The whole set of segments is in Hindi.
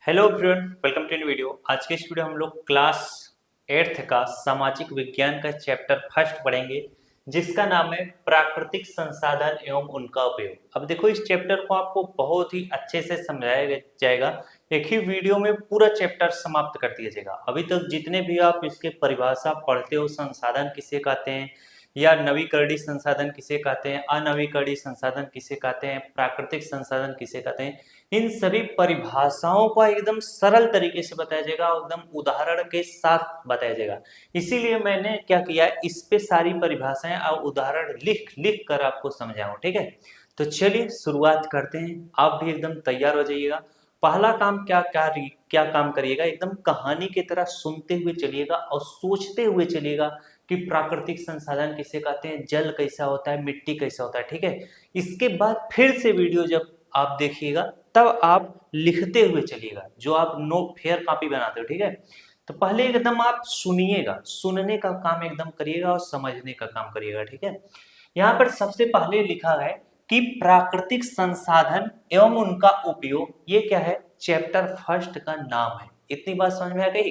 Hello everyone, welcome to new video. आज के इस वीडियो हम लोग क्लास 8th का सामाजिक विज्ञान का चैप्टर फर्स्ट पढ़ेंगे, जिसका नाम है प्राकृतिक संसाधन एवं उनका उपयोग। अब देखो, इस चैप्टर को आपको बहुत ही अच्छे से समझाया जाएगा। एक ही वीडियो में पूरा चैप्टर समाप्त कर दिया जाएगा। अभी तक जितने भी आप इसके परिभाषा पढ़ते हो, संसाधन किसे कहते हैं या नवीकरणीय संसाधन किसे कहते हैं, अनवीकरणीय संसाधन किसे कहते हैं, प्राकृतिक संसाधन किसे कहते हैं, इन सभी परिभाषाओं का एकदम सरल तरीके से बताया जाएगा, एकदम उदाहरण के साथ बताया जाएगा। इसीलिए मैंने क्या किया, इस पे सारी परिभाषाएं और उदाहरण लिख लिख कर आपको समझाऊं। ठीक है, तो चलिए शुरुआत करते हैं। आप भी एकदम तैयार हो जाइएगा। पहला काम क्या काम करिएगा, एकदम कहानी की तरह सुनते हुए चलिएगा और सोचते हुए चलिएगा कि प्राकृतिक संसाधन किसे कहते हैं, जल कैसा होता है, मिट्टी कैसा होता है। ठीक है, इसके बाद फिर से वीडियो जब आप देखिएगा तब आप लिखते हुए चलिएगा, जो आप फेयर कॉपी बनाते हो। ठीक है, तो पहले एकदम आप सुनिएगा, सुनने का काम एकदम करिएगा और समझने का काम करिएगा। ठीक है, यहाँ पर सबसे पहले लिखा है कि प्राकृतिक संसाधन एवं उनका उपयोग, ये क्या है, चैप्टर फर्स्ट का नाम है। इतनी बात समझ में आ गई,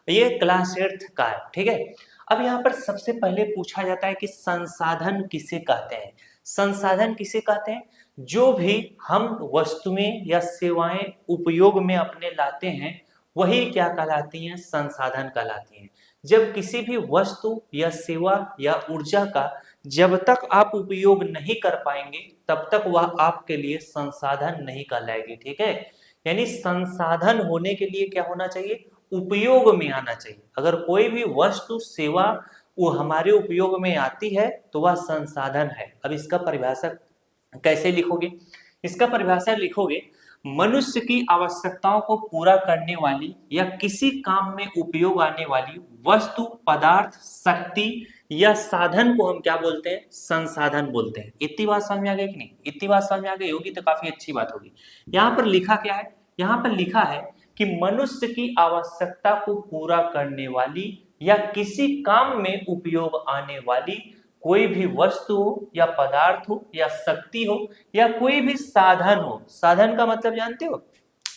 ये क्लास 8th का है। ठीक है, अब यहाँ पर सबसे पहले पूछा जाता है कि संसाधन किसे कहते हैं। संसाधन किसे कहते हैं, जो भी हम वस्तुएं या सेवाएं उपयोग में अपने लाते हैं, वही क्या कहलाती हैं, संसाधन कहलाती हैं। जब किसी भी वस्तु या सेवा या ऊर्जा का जब तक आप उपयोग नहीं कर पाएंगे, तब तक वह आपके लिए संसाधन नहीं कहलाएगी। ठीक है, यानी संसाधन होने के लिए क्या होना चाहिए, उपयोग में आना चाहिए। अगर कोई भी वस्तु सेवा वो हमारे उपयोग में आती है तो वह संसाधन है। अब इसका परिभाषा कैसे लिखोगे, इसका परिभाषा लिखोगे, मनुष्य की आवश्यकताओं को पूरा करने वाली या किसी काम में उपयोग आने वाली वस्तु, पदार्थ, शक्ति या साधन को हम क्या बोलते हैं, संसाधन बोलते हैं। इतनी बात समझ में आ गई कि नहीं? इतनी बात समझ में आ गई होगी तो काफी अच्छी बात होगी। यहाँ पर लिखा क्या है, यहाँ पर लिखा है कि मनुष्य की आवश्यकता को पूरा करने वाली या किसी काम में उपयोग आने वाली कोई भी वस्तु हो या पदार्थ हो या शक्ति हो या कोई भी साधन हो। साधन का मतलब जानते हो,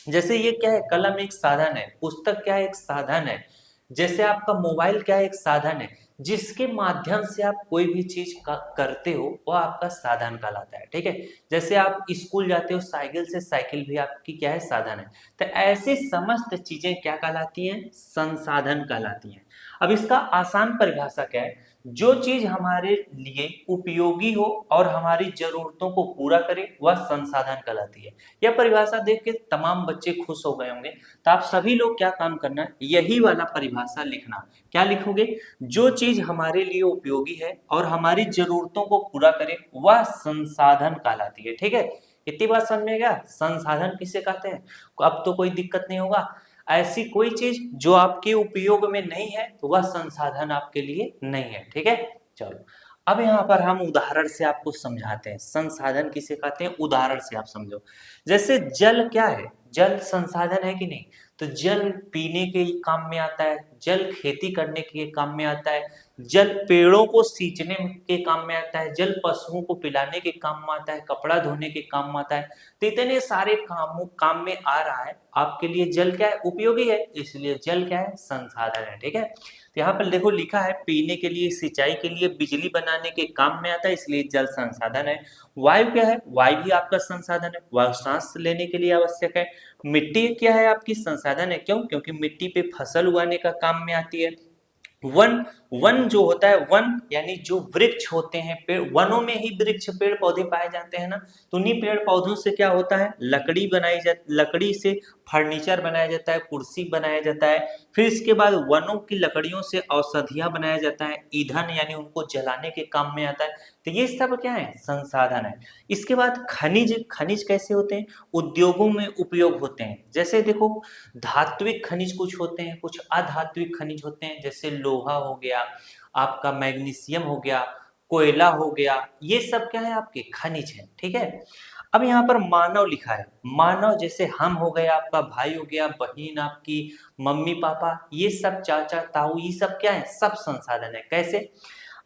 जैसे ये क्या है, कलम एक साधन है, पुस्तक क्या है, एक साधन है। जैसे आपका मोबाइल क्या है, एक साधन है। जिसके माध्यम से आप कोई भी चीज करते हो वह आपका साधन कहलाता है। ठीक है, जैसे आप स्कूल जाते हो साइकिल से, साइकिल भी आपकी क्या है, साधन है। तो ऐसे समस्त चीजें क्या कहलाती हैं, संसाधन कहलाती हैं। अब इसका आसान परिभाषा क्या है, जो चीज हमारे लिए उपयोगी हो और हमारी जरूरतों को पूरा करे वह संसाधन कहलाती है। यह परिभाषा देख के तमाम बच्चे खुश हो गए होंगे। तो आप सभी लोग क्या काम करना है, यही वाला परिभाषा लिखना। क्या लिखोगे, जो चीज हमारे लिए उपयोगी है और हमारी जरूरतों को पूरा करे वह संसाधन कहलाती है। ठीक है, इतनी बात समझ में गया, संसाधन किसे कहते हैं। अब तो कोई दिक्कत नहीं होगा, ऐसी कोई चीज जो आपके उपयोग में नहीं है तो वह संसाधन आपके लिए नहीं है। ठीक है, चलो अब यहाँ पर हम उदाहरण से आपको समझाते हैं संसाधन किसे कहते हैं। उदाहरण से आप समझो, जैसे जल क्या है, जल संसाधन है कि नहीं। तो जल पीने के काम में आता है, जल खेती करने के काम में आता है, जल पेड़ों को सींचने के काम में आता है, जल पशुओं को पिलाने के काम में आता है, कपड़ा धोने के काम में आता है। तो इतने सारे काम में आ रहा है, आपके लिए जल क्या है, उपयोगी है, इसलिए जल क्या है, संसाधन है। ठीक है, तो यहाँ पर देखो लिखा है, पीने के लिए, सिंचाई के लिए, बिजली बनाने के काम में आता है, इसलिए जल संसाधन है। वायु क्या है, वायु भी आपका संसाधन है, वायु सांस लेने के लिए आवश्यक है। मिट्टी क्या है, आपकी संसाधन है। क्यों, क्योंकि मिट्टी पे फसल उगाने का काम में आती है। वन, वन जो होता है, वन यानी जो वृक्ष होते हैं, पेड़, वनों में ही वृक्ष पेड़ पौधे पाए जाते हैं ना, तो उन्हीं पेड़ पौधों से क्या होता है, लकड़ी बनाई जाती, लकड़ी से फर्नीचर बनाया जाता है, कुर्सी बनाया जाता है। फिर इसके बाद वनों की लकड़ियों से औषधियां बनाया जाता है, ईंधन यानी उनको जलाने के काम में आता है। तो ये सब क्या है, संसाधन है। इसके बाद खनिज, खनिज कैसे होते हैं, उद्योगों में उपयोग होते हैं। जैसे देखो, धात्विक खनिज कुछ होते हैं, कुछ अधात्विक खनिज होते हैं, जैसे लोहा हो गया, आपका मैग्नीशियम हो गया, कोयला हो गया, ये सब क्या है, आपके खनिज है। ठीक है, अब यहाँ पर मानव लिखा है, मानव जैसे हम हो गए, आपका भाई हो गया, बहन, आपकी मम्मी पापा, ये सब चाचा ताऊ, ये सब क्या है, सब संसाधन है। कैसे,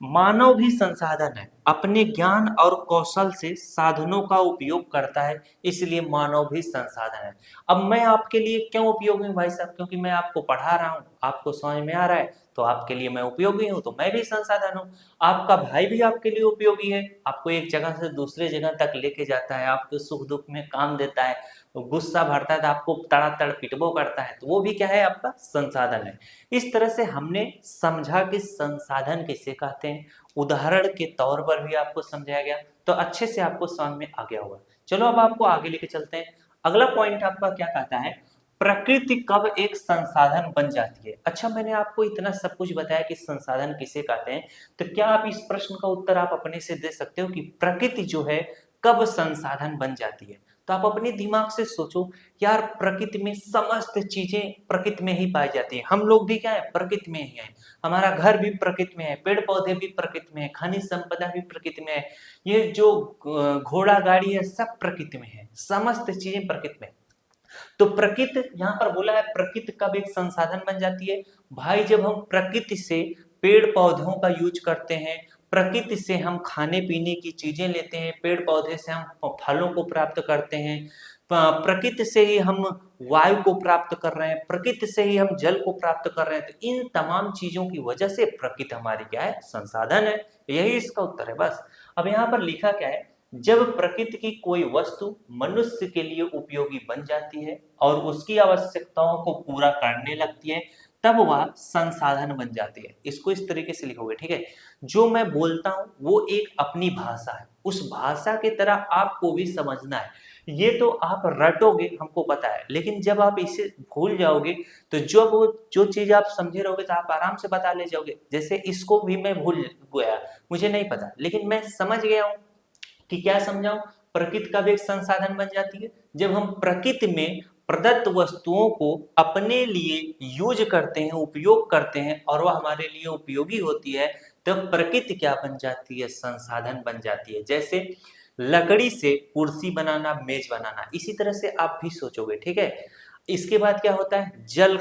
मानव भी संसाधन है, अपने ज्ञान और कौशल से साधनों का उपयोग करता है, इसलिए मानव भी संसाधन है। अब मैं आपके लिए क्यों उपयोगी हूँ भाई साहब? क्योंकि मैं आपको पढ़ा रहा हूँ, आपको समझ में आ रहा है, तो आपके लिए मैं उपयोगी हूँ, तो मैं भी संसाधन हूँ। आपका भाई भी आपके लिए उपयोगी है, आपको एक जगह से दूसरे जगह तक लेके जाता है, आपको सुख दुख में काम देता है, गुस्सा भरता है तो आपको तड़ातड़ पिटबो करता है, तो वो भी क्या है? आपका संसाधन है। इस तरह से हमने समझा कि संसाधन किसे कहते हैं, उदाहरण के तौर पर भी आपको समझाया गया, तो अच्छे से आपको समझ में आ गया होगा। चलो अब आपको आगे लेके चलते हैं। अगला पॉइंट आपका क्या कहता है, प्रकृति कब एक संसाधन बन जाती है? अच्छा, मैंने आपको इतना सब कुछ बताया कि संसाधन किसे कहते हैं, तो क्या आप इस प्रश्न का उत्तर आप अपने से दे सकते हो कि प्रकृति जो है कब संसाधन बन जाती है? तो आप अपने दिमाग से सोचो, यार प्रकृति में समस्त चीजें प्रकृति में ही पाई जाती है, हम लोग भी क्या है? प्रकृति में ही है, हमारा घर भी प्रकृति में है, पेड़ पौधे भी प्रकृति में है, खनिज संपदा भी प्रकृति में है, ये जो घोड़ा गाड़ी है सब प्रकृति में है, समस्त चीजें प्रकृति में है। तो प्रकृति यहाँ पर बोला है प्रकृति कब एक संसाधन बन जाती है? भाई जब हम प्रकृति से पेड़ पौधों का यूज करते हैं, प्रकृति से हम खाने पीने की चीजें लेते हैं, पेड़ पौधे से हम फलों को प्राप्त करते हैं, प्रकृति से ही हम वायु को प्राप्त कर रहे हैं, प्रकृति से ही हम जल को प्राप्त कर रहे हैं, तो इन तमाम चीजों की वजह से प्रकृति हमारी क्या है? संसाधन है। यही इसका उत्तर है बस। अब यहाँ पर लिखा क्या है, जब प्रकृति की कोई वस्तु मनुष्य के लिए उपयोगी बन जाती है और उसकी आवश्यकताओं को पूरा करने लगती है, तब वह संसाधन बन जाती है। इसको इस तरीके से लिखोगे, ठीक है? जो मैं बोलता हूं वो एक अपनी भाषा है, उस भाषा की तरह आपको भी समझना है। ये तो आप रटोगे, हमको पता है, लेकिन जब आप इसे भूल जाओगे तो जो चीज आप समझे रहोगे तो आप आराम से बता ले जाओगे। जैसे इसको भी मैं भूल गया, मुझे नहीं पता, लेकिन मैं समझ गया हूं कि क्या समझाऊं, प्रकृति का भी एक संसाधन बन जाती है। जब हम प्रकृति में प्रदत्त वस्तुओं को अपने लिए यूज करते हैं, उपयोग करते हैं और वह हमारे लिए उपयोगी होती है, तो प्रकृति क्या बन जाती है? संसाधन बन जाती है। जैसे लकड़ी से कुर्सी बनाना, मेज बनाना, इसी तरह से आप भी सोचोगे, ठीक है? इसके बाद क्या होता है, जल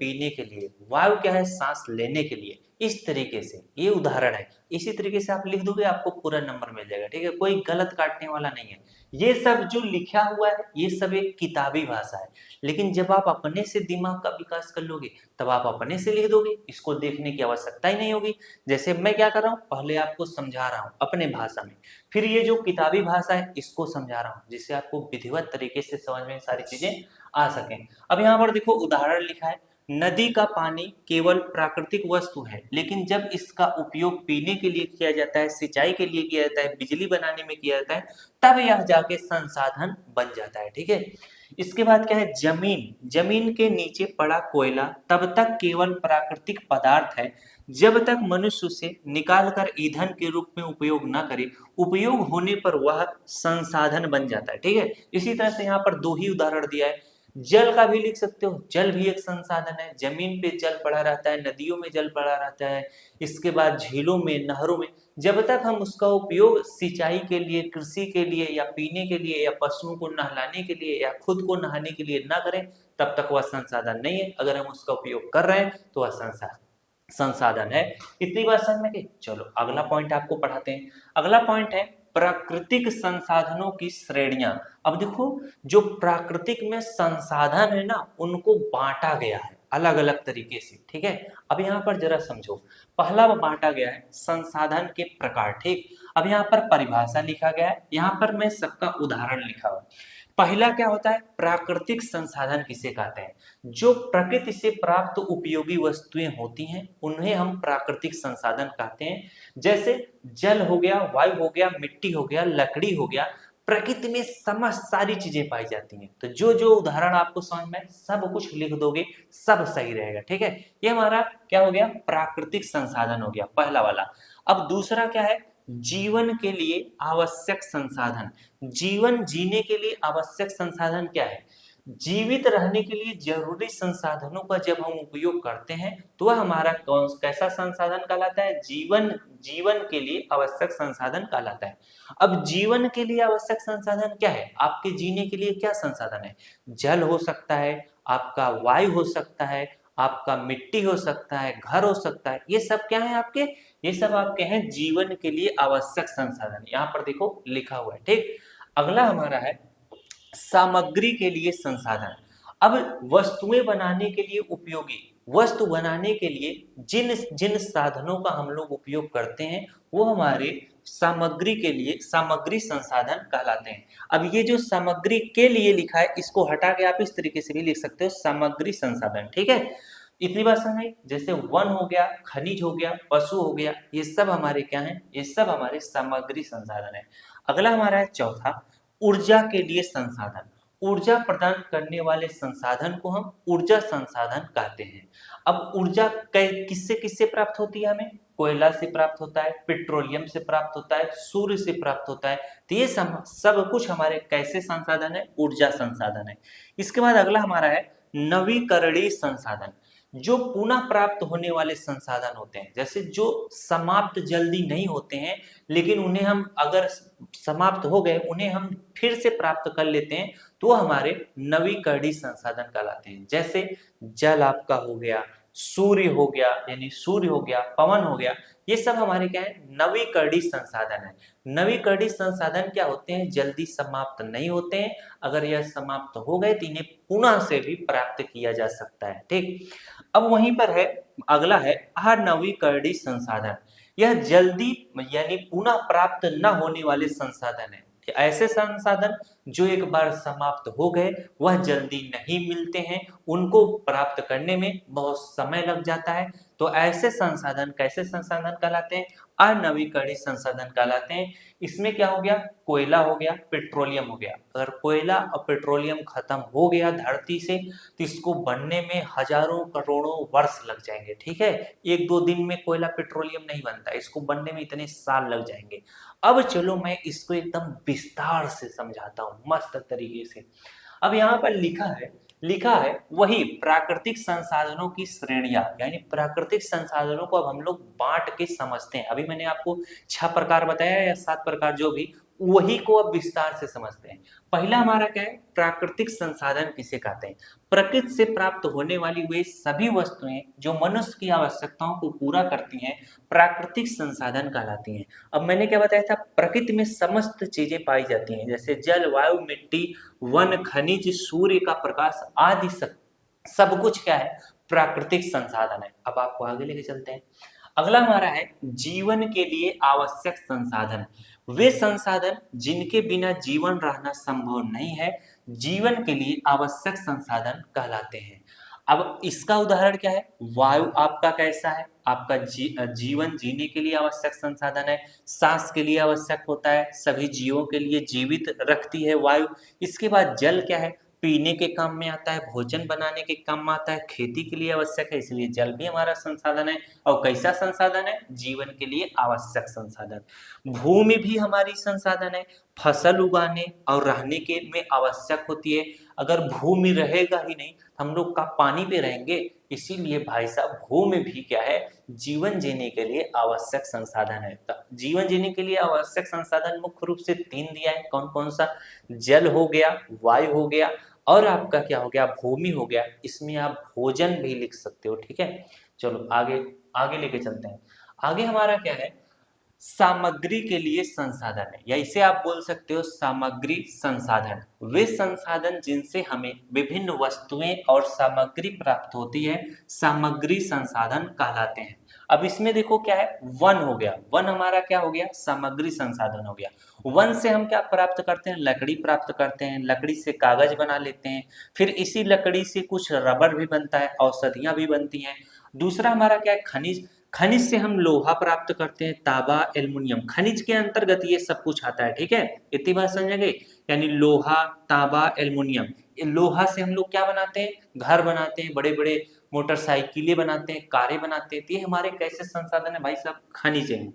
पीने के लिए, वायु क्या है? सांस लेने के लिए। इस तरीके से ये उदाहरण है, इसी तरीके से आप लिख दोगे, आपको पूरा नंबर मिल जाएगा, ठीक है? कोई गलत काटने वाला नहीं है। ये सब जो लिखा हुआ है ये सब एक किताबी भाषा है, लेकिन जब आप अपने से दिमाग का विकास कर लोगे तब आप अपने से लिख दोगे, इसको देखने की आवश्यकता ही नहीं होगी। जैसे मैं क्या कर रहा हूँ, पहले आपको समझा रहा हूँ अपने भाषा में, फिर ये जो किताबी भाषा है इसको समझा रहा हूँ, जिससे आपको विधिवत तरीके से समझ में सारी चीजें आ सकें। अब यहाँ पर देखो उदाहरण लिखा है, नदी का पानी केवल प्राकृतिक वस्तु है, लेकिन जब इसका उपयोग पीने के लिए किया जाता है, सिंचाई के लिए किया जाता है, बिजली बनाने में किया जाता है, तब यह जाके संसाधन बन जाता है, ठीक है? इसके बाद क्या है, जमीन के नीचे पड़ा कोयला तब तक केवल प्राकृतिक पदार्थ है जब तक मनुष्य उसे निकालकर ईंधन के रूप में उपयोग न करे, उपयोग होने पर वह संसाधन बन जाता है, ठीक है? इसी तरह से यहाँ पर दो ही उदाहरण दिया है। जल का भी लिख सकते हो, जल भी एक संसाधन है, जमीन पे जल पड़ा रहता है, नदियों में जल पड़ा रहता है, इसके बाद झीलों में, नहरों में, जब तक हम उसका उपयोग सिंचाई के लिए, कृषि के लिए या पीने के लिए या पशुओं को नहलाने के लिए या खुद को नहाने के लिए ना करें, तब तक वह संसाधन नहीं है। अगर हम उसका उपयोग कर रहे हैं तो वह संसाधन है। इतनी बात समझ में गई? चलो अगला पॉइंट आपको पढ़ाते हैं। अगला पॉइंट है प्राकृतिक संसाधनों की श्रेणियां। अब देखो, जो प्राकृतिक में संसाधन है ना, उनको बांटा गया है अलग अलग तरीके से, ठीक है? अब यहाँ पर जरा समझो, पहला बांटा गया है संसाधन के प्रकार, ठीक? अब यहाँ पर परिभाषा लिखा गया है, यहाँ पर मैं सबका उदाहरण लिखा हुआ। पहला क्या होता है, प्राकृतिक संसाधन किसे कहते हैं? जो प्रकृति से प्राप्त उपयोगी वस्तुएं होती हैं उन्हें हम प्राकृतिक संसाधन कहते हैं। जैसे जल हो गया, वायु हो गया, मिट्टी हो गया, लकड़ी हो गया, प्रकृति में समस्त सारी चीजें पाई जाती हैं। तो जो जो उदाहरण आपको समझ में सब कुछ लिख दोगे, सब सही रहेगा, ठीक है? ये हमारा क्या हो गया, प्राकृतिक संसाधन हो गया पहला वाला। अब दूसरा क्या है, जीवन के लिए आवश्यक संसाधन। जीवन जीने के लिए आवश्यक संसाधन क्या है? जीवित रहने के लिए जरूरी संसाधनों का जब हम उपयोग करते हैं तो वह हमारा कैसा संसाधन कहलाता है? जीवन के लिए आवश्यक संसाधन कहलाता है। अब जीवन के लिए आवश्यक संसाधन क्या है? आपके जीने के लिए क्या संसाधन है? जल हो सकता है, आपका वायु हो सकता है, आपका मिट्टी हो सकता है, घर हो सकता है, ये सब क्या है आपके, ये सब आपके हैं जीवन के लिए आवश्यक संसाधन। यहाँ पर देखो लिखा हुआ है, ठीक। अगला हमारा है सामग्री के लिए संसाधन। अब वस्तुएं बनाने के लिए उपयोगी, वस्तु बनाने के लिए जिन जिन साधनों का हम लोग उपयोग करते हैं वो हमारे सामग्री के लिए सामग्री संसाधन कहलाते हैं। अब ये जो सामग्री के लिए लिखा है इसको हटा के आप इस तरीके से भी लिख सकते हो, सामग्री संसाधन, ठीक है। इतनी बात समझ आई। जैसे वन हो गया, खनिज हो गया, पशु हो गया, ये सब हमारे क्या है, ये सब हमारे सामग्री संसाधन है। अगला हमारा है चौथा, ऊर्जा के लिए संसाधन। ऊर्जा प्रदान करने वाले संसाधन को हम ऊर्जा संसाधन कहते हैं। अब ऊर्जा किससे किससे प्राप्त होती है हमें, कोयला से प्राप्त होता है, पेट्रोलियम से प्राप्त होता है, सूर्य से प्राप्त होता है। तो ये सब कुछ हमारे कैसे संसाधन है, ऊर्जा संसाधन है। इसके बाद अगला हमारा है नवीकरणीय संसाधन। जो पुनः प्राप्त होने वाले संसाधन होते हैं, जैसे जो समाप्त जल्दी नहीं होते हैं लेकिन उन्हें हम अगर समाप्त हो गए उन्हें हम फिर से प्राप्त कर लेते हैं तो हमारे नवीकरणीय संसाधन कहलाते हैं। जैसे जल आपका हो गया, सूर्य हो गया, यानी सूर्य हो गया, पवन हो गया, ये सब हमारे क्या है, नवीकरणीय संसाधन है। नवीकरणीय संसाधन क्या होते हैं, जल्दी समाप्त नहीं होते हैं, अगर यह समाप्त हो गए तो इन्हें पुनः से भी प्राप्त किया जा सकता है, ठीक। अब वहीं पर है अगला है अनवीकरणीय संसाधन। यह जल्दी यानी पुनः प्राप्त न होने वाले संसाधन है। ऐसे संसाधन जो एक बार समाप्त हो गए वह जल्दी नहीं मिलते हैं, उनको प्राप्त करने में बहुत समय लग जाता है। तो ऐसे संसाधन कैसे संसाधन कहलाते हैं, अनवीकरणीय संसाधन कहलाते हैं। इसमें क्या हो गया, कोयला हो गया, पेट्रोलियम हो गया। अगर कोयला और पेट्रोलियम खत्म हो गया धरती से तो इसको बनने में हजारों करोड़ों वर्ष लग जाएंगे, ठीक है। एक दो दिन में कोयला पेट्रोलियम नहीं बनता, इसको बनने में इतने साल लग जाएंगे। अब चलो मैं इसको एकदम विस्तार से समझाता हूँ मस्त तरीके से। अब यहाँ पर लिखा है वही प्राकृतिक संसाधनों की श्रेणियां, यानी प्राकृतिक संसाधनों को अब हम लोग बांट के समझते हैं। अभी मैंने आपको 6 प्रकार बताया या 7 प्रकार, जो भी, वही को अब विस्तार से समझते हैं। पहला हमारा क्या है, प्राकृतिक संसाधन किसे कहते हैं, प्रकृति से प्राप्त होने वाली वे सभी वस्तुएं जो मनुष्य की आवश्यकताओं को पूरा करती हैं प्राकृतिक संसाधन कहलाती हैं। अब मैंने क्या बताया था, प्रकृति में समस्त चीजें पाई जाती हैं, जैसे जल, वायु, मिट्टी, वन, खनिज, सूर्य का प्रकाश आदि सब कुछ क्या है, प्राकृतिक संसाधन है। अब आपको आगे लेके चलते हैं। अगला हमारा है जीवन के लिए आवश्यक संसाधन। वे संसाधन जिनके बिना जीवन रहना संभव नहीं है, जीवन के लिए आवश्यक संसाधन कहलाते हैं। अब इसका उदाहरण क्या है, वायु आपका कैसा है, आपका जीवन जीने के लिए आवश्यक संसाधन है, सांस के लिए आवश्यक होता है, सभी जीवों के लिए जीवित रखती है वायु। इसके बाद जल क्या है, पीने के काम में आता है, भोजन बनाने के काम में आता है, खेती के लिए आवश्यक है, इसलिए जल भी हमारा संसाधन है। और कैसा संसाधन है, जीवन के लिए आवश्यक संसाधन। भूमि भी हमारी संसाधन है, फसल उगाने और रहने के में आवश्यक होती है। अगर भूमि रहेगा ही नहीं हम लोग का पानी पे रहेंगे, इसीलिए भाई साहब भूमि भी क्या है, जीवन जीने के लिए आवश्यक संसाधन है। तो जीवन जीने के लिए आवश्यक संसाधन मुख्य रूप से 3 दिया है, कौन कौन सा, जल हो गया, वायु हो गया और आपका क्या हो गया, भूमि हो गया। इसमें आप भोजन भी लिख सकते हो, ठीक है। चलो आगे आगे लेके चलते हैं। आगे हमारा क्या है, सामग्री के लिए संसाधन है, या इसे आप बोल सकते हो सामग्री संसाधन। वे संसाधन जिनसे हमें विभिन्न वस्तुएं और सामग्री प्राप्त होती है सामग्री संसाधन कहलाते हैं। अब इसमें देखो क्या है, वन हो गया, वन हमारा क्या हो गया, सामग्री संसाधन हो गया। वन से हम क्या प्राप्त करते हैं, लकड़ी प्राप्त करते हैं, लकड़ी से कागज बना लेते हैं, फिर इसी लकड़ी से कुछ रबर भी बनता है, औषधियां भी बनती हैं। दूसरा हमारा क्या है, खनिज, खनिज से हम लोहा प्राप्त करते हैं, तांबा, एल्युमिनियम, खनिज के अंतर्गत ये सब कुछ आता है, ठीक है। इतनी बात समझेंगे, यानी लोहा, तांबा, एल्युमिनियम। लोहा से हम लोग क्या बनाते हैं, घर बनाते हैं, बड़े बड़े मोटरसाइकिलें बनाते हैं, कारें बनाते हैं। ये हमारे कैसे संसाधन है भाई साहब, खनिज है।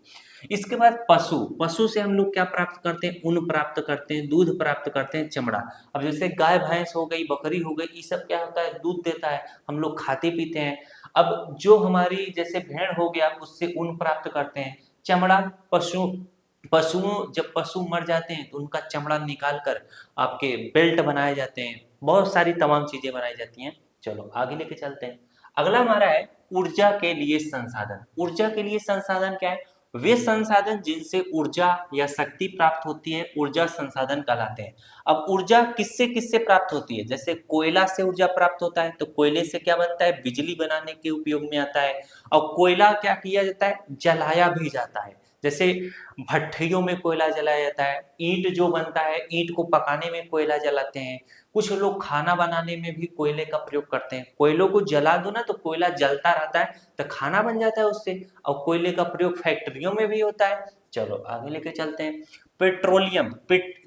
इसके बाद पशु, पशु से हम लोग क्या प्राप्त करते हैं, ऊन प्राप्त करते हैं, दूध प्राप्त करते हैं, चमड़ा। अब जैसे गाय भैंस हो गई, बकरी हो गई, ये सब क्या होता है, दूध देता है, हम लोग खाते पीते हैं। अब जो हमारी जैसे भेड़ हो गया उससे ऊन प्राप्त करते हैं, चमड़ा, पशुओं जब पशु मर जाते हैं तो उनका चमड़ा निकाल कर आपके बेल्ट बनाए जाते हैं, बहुत सारी तमाम चीजें बनाई जाती हैं। चलो आगे लेके चलते हैं। अगला हमारा है ऊर्जा के लिए संसाधन। ऊर्जा के लिए संसाधन क्या है? वे संसाधन जिनसे ऊर्जा या शक्ति प्राप्त होती है ऊर्जा संसाधन कहलाते हैं। अब ऊर्जा किससे किससे प्राप्त होती है? जैसे कोयला से ऊर्जा प्राप्त होता है, तो कोयले से क्या बनता है? बिजली बनाने के उपयोग में आता है। और कोयला क्या किया जाता है? जलाया भी जाता है। जैसे भट्ठियों में कोयला जलाया जाता है, ईंट जो बनता है ईंट को पकाने में कोयला जलाते हैं, कुछ लोग खाना बनाने में भी कोयले का प्रयोग करते हैं। कोयलों को जला दो ना तो कोयला जलता रहता है, तो खाना बन जाता है उससे। और कोयले का प्रयोग फैक्ट्रियों में भी होता है। चलो आगे लेके चलते हैं। पेट्रोलियम,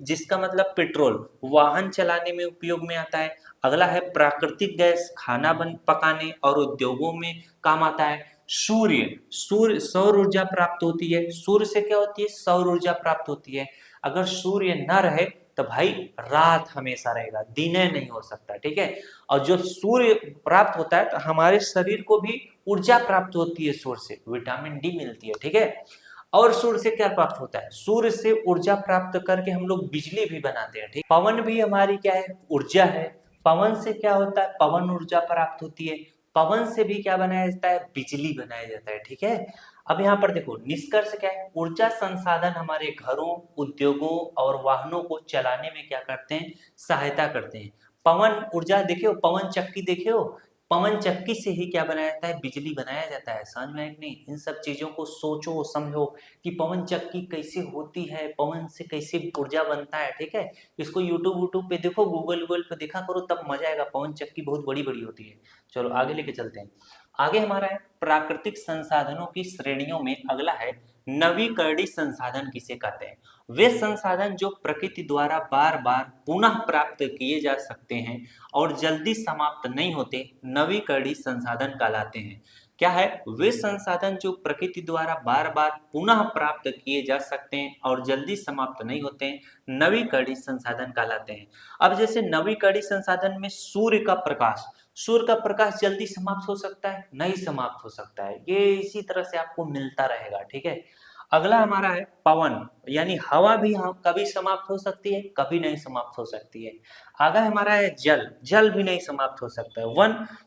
जिसका मतलब पेट्रोल, वाहन चलाने में उपयोग में आता है। अगला है प्राकृतिक गैस, खाना पकाने और उद्योगों में काम आता है। सूर्य सौर ऊर्जा प्राप्त होती है। सूर्य से क्या होती है? सौर ऊर्जा प्राप्त होती है। अगर सूर्य न रहे तो भाई रात हमेशा रहेगा, दिन नहीं हो सकता, ठीक है। और जब सूर्य प्राप्त होता है तो हमारे शरीर को भी ऊर्जा प्राप्त होती है, सूर्य से विटामिन डी मिलती है, ठीक है। और सूर्य से क्या प्राप्त होता है? सूर्य से ऊर्जा प्राप्त करके हम लोग बिजली भी बनाते हैं, ठीक। पवन भी हमारी क्या है? ऊर्जा है। पवन से क्या होता है? पवन ऊर्जा प्राप्त होती है। पवन से भी क्या बनाया जाता है? बिजली बनाया जाता है, ठीक है। अब यहाँ पर देखो निष्कर्ष क्या है? ऊर्जा संसाधन हमारे घरों, उद्योगों और वाहनों को चलाने में क्या करते हैं? सहायता करते हैं। पवन ऊर्जा देखे हो, पवन चक्की देखे हो, पवन चक्की से ही क्या बनाया जाता है? बिजली बनाया जाता है। समझ में आया कि नहीं? इन सब चीजों को सोचो समझो कि पवन चक्की कैसे होती है, पवन से कैसे ऊर्जा बनता है, ठीक है। इसको यूट्यूब पे देखो, गूगल पे देखा करो, तब मजा आएगा। पवन चक्की बहुत बड़ी बड़ी होती है। चलो आगे लेके चलते हैं। आगे हमारा है प्राकृतिक संसाधनों की श्रेणियों में अगला है नवीकरणीय संसाधन किसे कहते हैं? वे संसाधन जो प्रकृति द्वारा बार बार पुनः प्राप्त किए जा सकते हैं और जल्दी समाप्त नहीं होते, नवीकरणीय संसाधन कहलाते हैं। क्या है? वे संसाधन जो प्रकृति द्वारा बार बार पुनः प्राप्त किए जा सकते हैं और जल्दी समाप्त नहीं होते, नवीकरणीय संसाधन कहलाते हैं। अब जैसे नवीकरणीय संसाधन में सूर्य का प्रकाश, सूर्य का प्रकाश जल्दी समाप्त हो सकता है? नहीं समाप्त हो सकता है, ये इसी तरह से आपको मिलता रहेगा, ठीक है। अगला हमारा है पवन, यानी हवा भी कभी समाप्त हो सकती है, कभी नहीं समाप्त हो सकती है। आगे हमारा है जल, जल भी नहीं समाप्त हो सकता है।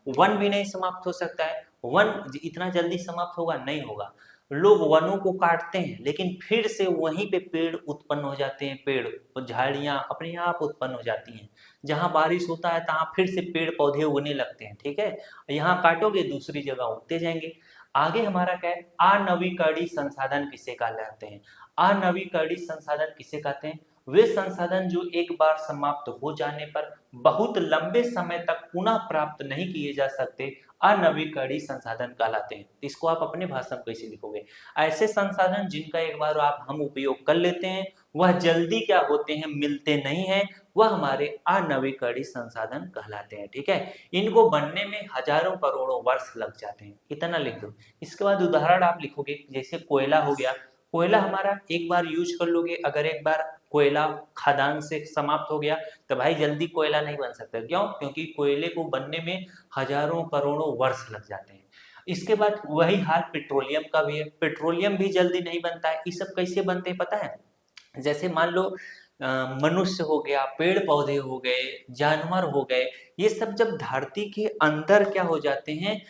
वन भी नहीं समाप्त हो सकता है। वन इतना जल्दी समाप्त होगा? नहीं होगा। लोग वनों को काटते हैं लेकिन फिर से वहीं पे पेड़ उत्पन्न हो जाते हैं, पेड़ और झाड़ियां अपने आप उत्पन्न हो जाती हैं। जहां बारिश होता है तहां फिर से पेड़ पौधे उगने लगते हैं, ठीक है। यहाँ काटोगे दूसरी जगह उगते जाएंगे। आगे हमारा क्या है? अनवीकरणीय संसाधन किसे कहलाते हैं? अनवीकरणीय संसाधन किसे कहते हैं? वे संसाधन जो एक बार समाप्त हो जाने पर बहुत लंबे समय तक पुनः प्राप्त नहीं किए जा सकते, अनवीकरणीय संसाधन कहलाते हैं। इसको आप अपने भाषा में कैसे लिखोगे? ऐसे संसाधन जिनका एक बार हम उपयोग कर लेते हैं, वह जल्दी क्या होते हैं? मिलते नहीं है, वह हमारे अनवीकरणीय संसाधन कहलाते हैं, ठीक है। इनको बनने में हजारों करोड़ों वर्ष लग जाते हैं, इतना लिख दो। इसके बाद उदाहरण आप लिखोगे, जैसे कोयला हो गया। कोयला हमारा एक बार यूज कर लोगे, अगर एक बार कोयला खदान से समाप्त हो गया तो भाई जल्दी कोयला नहीं बन सकता। क्यों? क्योंकि कोयले को बनने में हजारों करोड़ों वर्ष लग जाते हैं। इसके बाद वही हाल पेट्रोलियम का भी है। पेट्रोलियम भी जल्दी नहीं बनता है। ये सब कैसे बनते हैं पता है? जैसे मान लो मनुष्य हो गया, पेड़ पौधे हो गए, जानवर हो गए, ये सब जब धरती के अंदर क्या हो जाते हैं?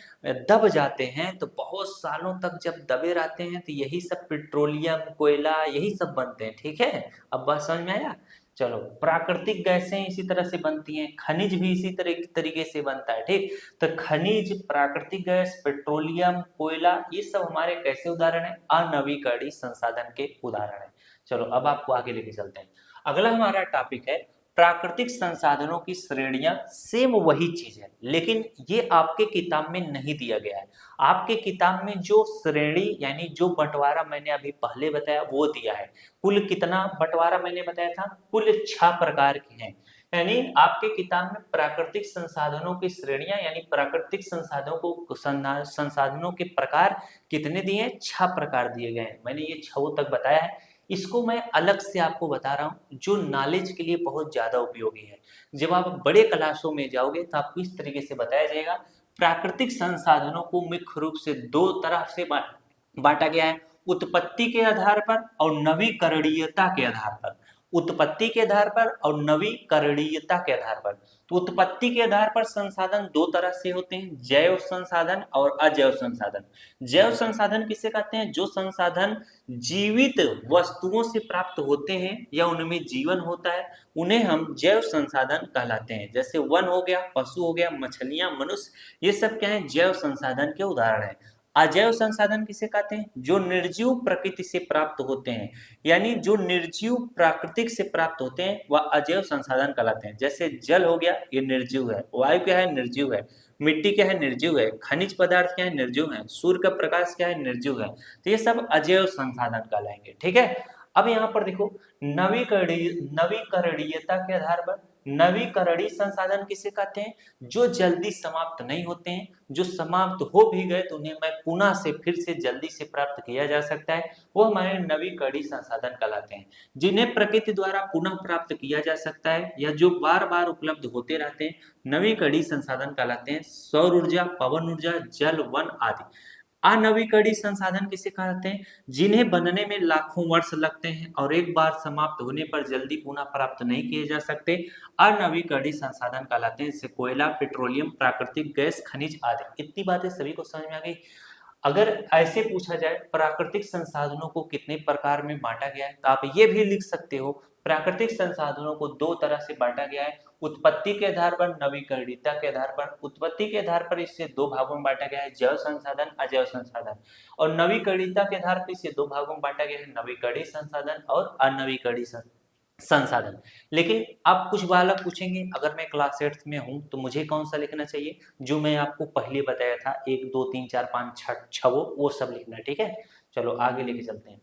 दब जाते हैं, तो बहुत सालों तक जब दबे रहते हैं तो यही सब पेट्रोलियम, कोयला, यही सब बनते हैं, ठीक है। अब बात समझ में आया? चलो, प्राकृतिक गैसें इसी तरह से बनती हैं, खनिज भी इसी तरीके से बनता है, ठीक। तो खनिज, प्राकृतिक गैस, पेट्रोलियम, कोयला, ये सब हमारे कैसे उदाहरण है? अनवीकरणीय संसाधन के उदाहरण है। चलो अब आपको आगे लेके चलते हैं। अगला हमारा टॉपिक है प्राकृतिक संसाधनों की श्रेणियां। सेम वही चीज है लेकिन ये आपके किताब में नहीं दिया गया है। आपके किताब में जो श्रेणी यानी जो बंटवारा मैंने अभी पहले बताया वो दिया है। कुल कितना बंटवारा मैंने बताया था? कुल 6 प्रकार के हैं। यानी आपके किताब में प्राकृतिक संसाधनों की श्रेणियां यानी प्राकृतिक संसाधनों के प्रकार कितने दिए हैं? 6 प्रकार दिए गए हैं। मैंने ये 6 तक बताया है। इसको मैं अलग से आपको बता रहा हूँ जो नॉलेज के लिए बहुत ज्यादा उपयोगी है। जब आप बड़े क्लासों में जाओगे तो आपको इस तरीके से बताया जाएगा। प्राकृतिक संसाधनों को मुख्य रूप से 2 तरह से बांटा गया है, उत्पत्ति के आधार पर और नवीकरणीयता के आधार पर। उत्पत्ति के आधार पर और नवीकरणीयता के आधार पर। तो उत्पत्ति के आधार पर संसाधन दो तरह से होते हैं, जैव संसाधन और अजैव संसाधन। जैव संसाधन किसे कहते हैं? जो संसाधन जीवित वस्तुओं से प्राप्त होते हैं या उनमें जीवन होता है, उन्हें हम जैव संसाधन कहलाते हैं। जैसे वन हो गया, पशु हो गया, मछलियां, मनुष्य, ये सब क्या है? जैव संसाधन के उदाहरण है। अजैव संसाधन किसे कहते हैं? जो निर्जीव प्रकृति से प्राप्त होते हैं, यानी जो निर्जीव प्राकृतिक से प्राप्त होते हैं वह अजैव संसाधन कहलाते हैं। जैसे जल हो गया, ये निर्जीव है। वायु क्या है? निर्जीव है। मिट्टी क्या है? निर्जीव है। खनिज पदार्थ क्या है? निर्जीव है। सूर्य का प्रकाश क्या है? निर्जीव है। तो ये सब अजैव संसाधन कहलाएंगे, ठीक है। अब यहाँ पर देखो, नवीकरणीयता के आधार पर, नवीकरणीय संसाधन किसे कहते हैं? जो जल्दी समाप्त नहीं होते हैं, जो समाप्त हो भी गए तो उन्हें मैं पुनः से फिर से जल्दी से प्राप्त किया जा सकता है, वो हमारे नवीकरणीय संसाधन कहलाते हैं। जिन्हें प्रकृति द्वारा पुनः प्राप्त किया जा सकता है या जो बार बार उपलब्ध होते रहते हैं, नवीकरणीय संसाधन कहलाते हैं। सौर ऊर्जा, पवन ऊर्जा, जल, वन आदि। अनवीकरणीय संसाधन किसे कहते हैं? जिन्हें बनने में लाखों वर्ष लगते हैं और एक बार समाप्त होने पर जल्दी पुनः प्राप्त नहीं किए जा सकते, अनवीकरणीय संसाधन कहलाते हैं। जैसे कोयला, पेट्रोलियम, प्राकृतिक गैस, खनिज आदि। इतनी बातें सभी को समझ में आ गई। अगर ऐसे पूछा जाए प्राकृतिक संसाधनों को कितने प्रकार में बांटा गया है, तो आप ये भी लिख सकते हो, प्राकृतिक संसाधनों को दो तरह से बांटा गया है, उत्पत्ति के आधार पर, नवीकरणीयता के आधार पर। उत्पत्ति के आधार पर इसे दो भागों में बांटा गया है, जैव संसाधन, अजैव संसाधन। और नवीकरणीयता के आधार पर इसे दो भागों में बांटा गया है, नवीकरणीय संसाधन और अनवीकरणीय संसाधन। लेकिन अब कुछ बालक पूछेंगे, अगर मैं क्लास 8 में हूं तो मुझे कौन सा लिखना चाहिए? जो मैं आपको पहले बताया था, 1 2 3 4 5 6 वो सब लिखना है, ठीक है। चलो आगे लेके चलते हैं।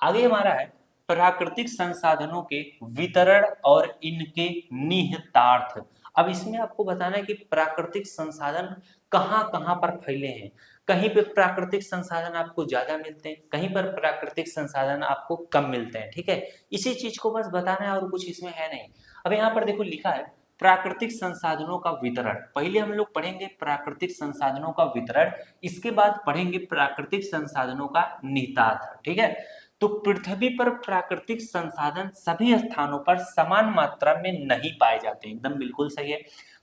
आगे हमारा है प्राकृतिक संसाधनों के वितरण और इनके निहितार्थ। अब इसमें आपको बताना है कि प्राकृतिक संसाधन कहाँ कहाँ पर फैले हैं। कहीं पे प्राकृतिक संसाधन आपको ज्यादा मिलते हैं, कहीं पर प्राकृतिक संसाधन आपको कम मिलते हैं, ठीक है। इसी चीज को बस बताना है और कुछ इसमें है नहीं। अब यहाँ पर देखो लिखा है प्राकृतिक संसाधनों का वितरण। पहले हम लोग पढ़ेंगे प्राकृतिक संसाधनों का वितरण, इसके बाद पढ़ेंगे प्राकृतिक संसाधनों का निहितार्थ, ठीक है। तो पृथ्वी पर प्राकृतिक संसाधन सभी स्थानों पर समान मात्रा में नहीं पाए जाते, एकदम बिल्कुल सही है।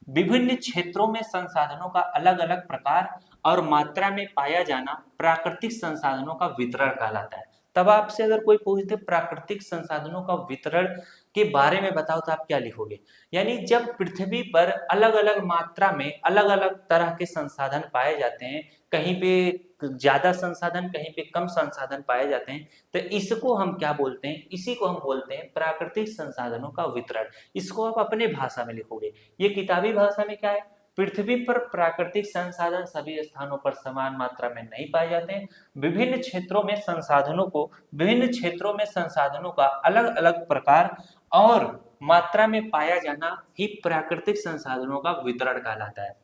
विभिन्न क्षेत्रों में संसाधनों का अलग अलग प्रकार और मात्रा में पाया जाना प्राकृतिक संसाधनों का वितरण कहलाता है। तब आपसे अगर कोई पूछे प्राकृतिक संसाधनों का वितरण के बारे में बताओ तो आप क्या लिखोगे? यानी जब पृथ्वी पर अलग अलग मात्रा में अलग अलग तरह के संसाधन पाए जाते हैं, कहीं पे ज्यादा संसाधन, कहीं पे कम संसाधन पाए जाते हैं, तो इसको हम क्या बोलते हैं? इसी को हम बोलते हैं प्राकृतिक संसाधनों का वितरण। इसको आप अपने भाषा में लिखोगे। ये किताबी भाषा में क्या है? पृथ्वी पर प्राकृतिक संसाधन सभी स्थानों पर समान मात्रा में नहीं पाए जाते हैं। विभिन्न क्षेत्रों में संसाधनों का अलग अलग प्रकार और मात्रा में पाया जाना ही प्राकृतिक संसाधनों का वितरण कहलाता है।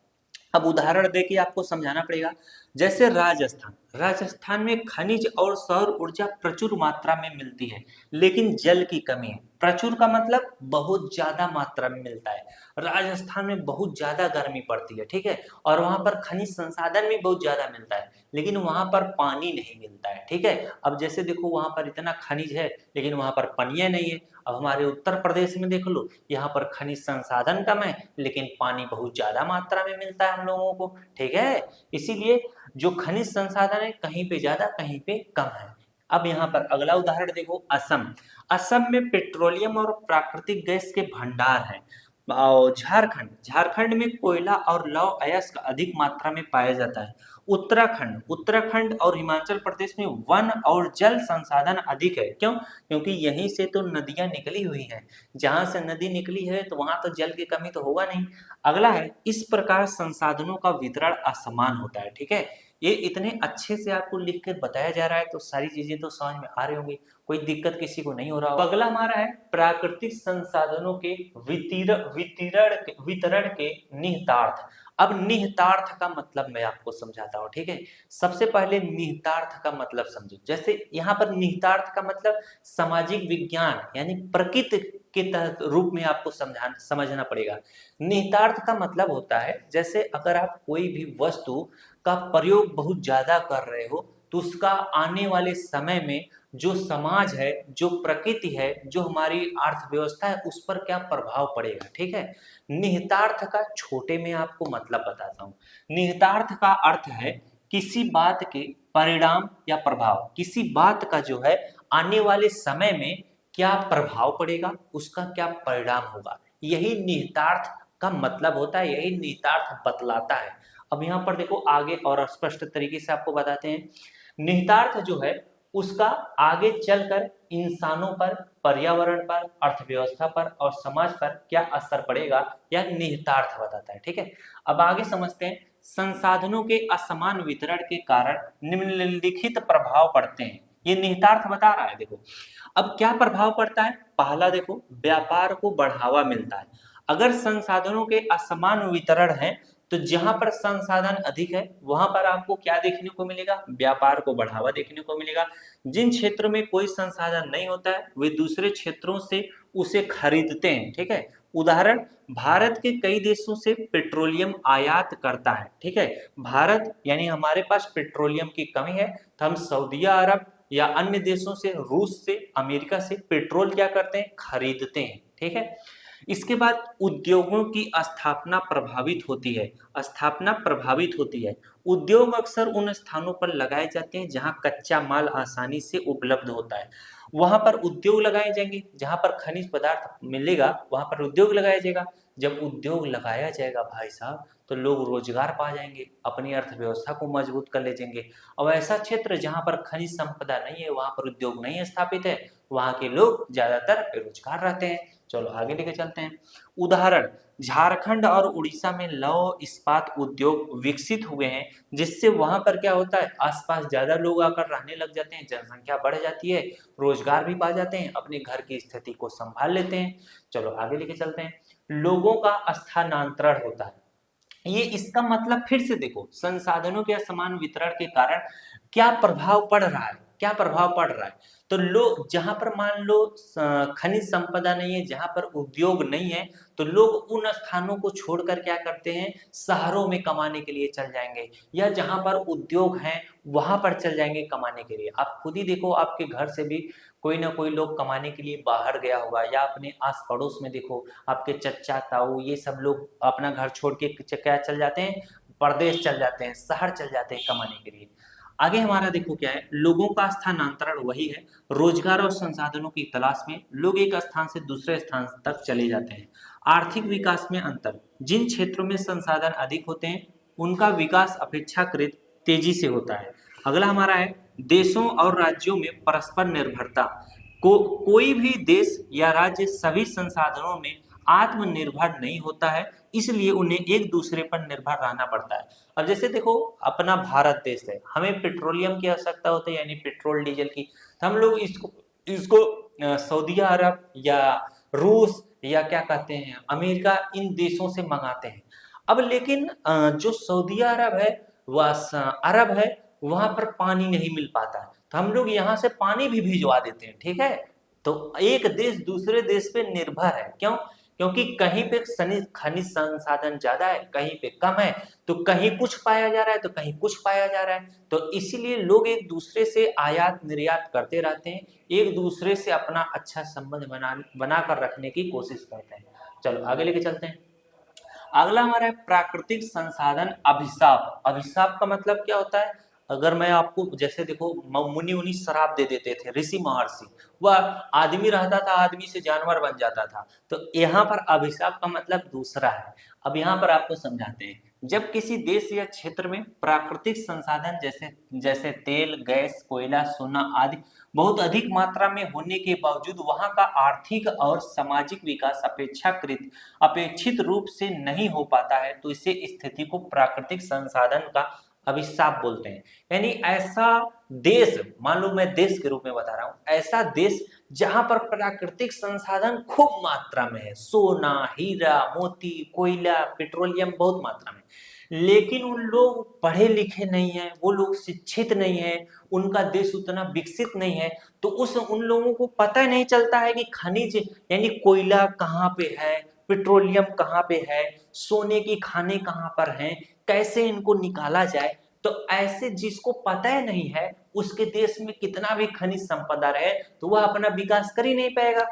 अब उदाहरण देके आपको समझाना पड़ेगा। जैसे राजस्थान में खनिज और सौर ऊर्जा प्रचुर मात्रा में मिलती है, लेकिन जल की कमी है। प्रचुर का मतलब बहुत ज्यादा मात्रा में मिलता है। राजस्थान में बहुत ज्यादा गर्मी पड़ती है, ठीक है, और वहां पर खनिज संसाधन भी बहुत ज्यादा मिलता है, लेकिन वहां पर पानी नहीं मिलता है, ठीक है। अब जैसे देखो वहां पर इतना खनिज है लेकिन वहां पर पानी नहीं है। अब हमारे उत्तर प्रदेश में देख लो, यहाँ पर खनिज संसाधन कम है लेकिन पानी बहुत ज्यादा मात्रा में मिलता है हम लोगों को, ठीक है। इसीलिए जो खनिज संसाधन है कहीं पे ज्यादा कहीं पे कम है। अब यहाँ पर अगला उदाहरण देखो, असम में पेट्रोलियम और प्राकृतिक गैस के भंडार हैं। और झारखंड में कोयला और लौह अयस्क अधिक मात्रा में पाया जाता है। उत्तराखंड और हिमाचल प्रदेश में वन और जल संसाधन अधिक है। क्यों? क्योंकि यहीं से तो नदियां निकली हुई हैं। जहां से नदी निकली है तो वहां तो जल की कमी तो होगा नहीं। अगला है, इस प्रकार संसाधनों का वितरण असमान होता है, ठीक है। ये इतने अच्छे से आपको लिख कर बताया जा रहा है तो सारी चीजें तो समझ में आ रही होंगी, कोई दिक्कत किसी को नहीं हो रहा होगा। अगला हमारा है प्राकृतिक संसाधनों के वितरण के निहितार्थ। अब निहितार्थ का मतलब मैं आपको समझाता हूँ, ठीक है। सबसे पहले निहितार्थ का मतलब समझो। जैसे यहाँ पर निहितार्थ का मतलब सामाजिक विज्ञान यानी प्रकृति के तहत रूप में आपको समझना पड़ेगा। निहितार्थ का मतलब होता है, जैसे अगर आप कोई भी वस्तु का प्रयोग बहुत ज्यादा कर रहे हो तो उसका आने वाले समय में जो समाज है, जो प्रकृति है, जो हमारी अर्थव्यवस्था है, उस पर क्या प्रभाव पड़ेगा। ठीक है, निहितार्थ का छोटे में आपको मतलब बताता हूँ। निहितार्थ का अर्थ है किसी बात के परिणाम या प्रभाव, किसी बात का जो है आने वाले समय में क्या प्रभाव पड़ेगा, उसका क्या परिणाम होगा, यही निहितार्थ का मतलब होता है, यही निहितार्थ बतलाता है। अब यहाँ पर देखो आगे और स्पष्ट तरीके से आपको बताते हैं। निहितार्थ जो है उसका आगे चलकर इंसानों पर, पर्यावरण पर, अर्थव्यवस्था पर और समाज पर क्या असर पड़ेगा, यह निहितार्थ बताता है। ठीक है, अब आगे समझते हैं। संसाधनों के असमान वितरण के कारण निम्नलिखित प्रभाव पड़ते हैं, ये निहितार्थ बता रहा है। देखो अब क्या प्रभाव पड़ता है, पहला देखो व्यापार को बढ़ावा मिलता है। अगर संसाधनों के असमान वितरण है तो जहां पर संसाधन अधिक है वहां पर आपको क्या देखने को मिलेगा, व्यापार को बढ़ावा देखने को मिलेगा। जिन क्षेत्रों में कोई संसाधन नहीं होता है वे दूसरे क्षेत्रों से उसे खरीदते हैं। ठीक है, उदाहरण भारत के कई देशों से पेट्रोलियम आयात करता है। ठीक है, भारत यानी हमारे पास पेट्रोलियम की कमी है तो हम सऊदी अरब या अन्य देशों से, रूस से, अमेरिका से पेट्रोल क्या करते हैं, खरीदते हैं। ठीक है, इसके बाद उद्योगों की स्थापना प्रभावित होती है। स्थापना प्रभावित होती है, उद्योग अक्सर उन स्थानों पर लगाए जाते हैं जहां कच्चा माल आसानी से उपलब्ध होता है। वहां पर उद्योग लगाए जाएंगे, जहां पर खनिज पदार्थ मिलेगा वहां पर उद्योग लगाया जाएगा। जब उद्योग लगाया जाएगा भाई साहब तो लोग रोजगार पा जाएंगे, अपनी अर्थव्यवस्था को मजबूत कर ले जाएंगे। अब ऐसा क्षेत्र जहां पर खनिज संपदा नहीं है, वहां पर उद्योग नहीं स्थापित है, वहां के लोग ज्यादातर बेरोजगार रहते हैं। चलो आगे लेके चलते हैं। उदाहरण झारखंड और उड़ीसा में लौह इस्पात उद्योग विकसित हुए हैं, जिससे वहां पर क्या होता है, आसपास ज्यादा लोग आकर रहने लग जाते हैं, जनसंख्या बढ़ जाती है, रोजगार भी पा जाते हैं, अपने घर की स्थिति को संभाल लेते हैं। चलो आगे लेके चलते हैं। लोगों का स्थानांतरण होता है, ये इसका मतलब फिर से देखो संसाधनों के असमान वितरण के कारण क्या प्रभाव पड़ रहा है, क्या प्रभाव पड़ रहा है। तो लोग जहां पर मान लो खनिज संपदा नहीं है, जहां पर उद्योग नहीं है, तो लोग उन स्थानों को छोड़कर क्या करते हैं, शहरों में कमाने के लिए चल जाएंगे, या जहां पर उद्योग हैं वहां पर चल जाएंगे कमाने के लिए। आप खुद ही देखो आपके घर से भी कोई ना कोई लोग कमाने के लिए बाहर गया होगा, या अपने आस पड़ोस में देखो आपके चचा ताऊ ये सब लोग अपना घर छोड़ के क्या चल जाते हैं, परदेश चल जाते हैं, शहर चल जाते हैं कमाने के लिए। आगे हमारा देखो क्या है, लोगों का स्थानांतरण वही है, रोजगार और संसाधनों की तलाश में लोग एक स्थान से दूसरे स्थान तक चले जाते हैं। आर्थिक विकास में अंतर, जिन क्षेत्रों में संसाधन अधिक होते हैं उनका विकास अपेक्षाकृत तेजी से होता है। अगला हमारा है देशों और राज्यों में परस्पर निर्भरता। कोई भी देश या राज्य सभी संसाधनों में आत्मनिर्भर नहीं होता है, इसलिए उन्हें एक दूसरे पर निर्भर रहना पड़ता है। अब जैसे देखो अपना भारत देश है, हमें पेट्रोलियम की आवश्यकता होती है यानी पेट्रोल डीजल की, तो हम लोग इसको इसको सऊदी अरब या रूस या क्या कहते हैं अमेरिका, इन देशों से मंगाते हैं। अब लेकिन जो सऊदी अरब है वह अरब है, वहां पर पानी नहीं मिल पाता है, तो हम लोग यहाँ से पानी भी भिजवा देते हैं। ठीक है, तो एक देश दूसरे देश पे निर्भर है, क्यों, क्योंकि कहीं पे खनिज संसाधन ज्यादा है, कहीं पे कम है, तो कहीं कुछ पाया जा रहा है तो कहीं कुछ पाया जा रहा है, तो इसीलिए लोग एक दूसरे से आयात निर्यात करते रहते हैं, एक दूसरे से अपना अच्छा संबंध बनाकर रखने की कोशिश करते हैं। चलो आगे लेके चलते हैं। अगला हमारा है प्राकृतिक संसाधन अभिशाप। अभिशाप का मतलब क्या होता है, अगर मैं आपको जैसे देखो मुनि उनी श्राप दे देते थे, ऋषि महर्षि, वह आदमी रहता था आदमी से जानवर बन जाता था, तो यहाँ पर अभिशाप का मतलब दूसरा है। अब यहाँ पर आपको समझाते हैं, जब किसी देश या क्षेत्र में प्राकृतिक संसाधन जैसे जैसे तेल, गैस, कोयला, सोना आदि बहुत अधिक मात्रा में होने के बावजूद वहां का आर्थिक और सामाजिक विकास अपेक्षित रूप से नहीं हो पाता है, तो इसे स्थिति को प्राकृतिक संसाधन का अभिशाप बोलते हैं। यानी ऐसा देश, मान लो मैं देश के रूप में बता रहा हूं, ऐसा देश जहां पर प्राकृतिक संसाधन खूब मात्रा में है, सोना, हीरा, मोती, कोयला, पेट्रोलियम बहुत मात्रा में, लेकिन उन लोग पढ़े लिखे नहीं है, वो लोग शिक्षित नहीं है, उनका देश उतना विकसित नहीं है, तो उन लोगों को पता नहीं चलता है कि खनिज यानी कोयला कहाँ पे है, पेट्रोलियम कहाँ पे है, सोने की खाने कहाँ पर हैं, कैसे इनको निकाला जाए, तो ऐसे जिसको पता ही नहीं है उसके देश में कितना भी खनिज संपदा रहे तो वह अपना विकास कर ही नहीं पाएगा।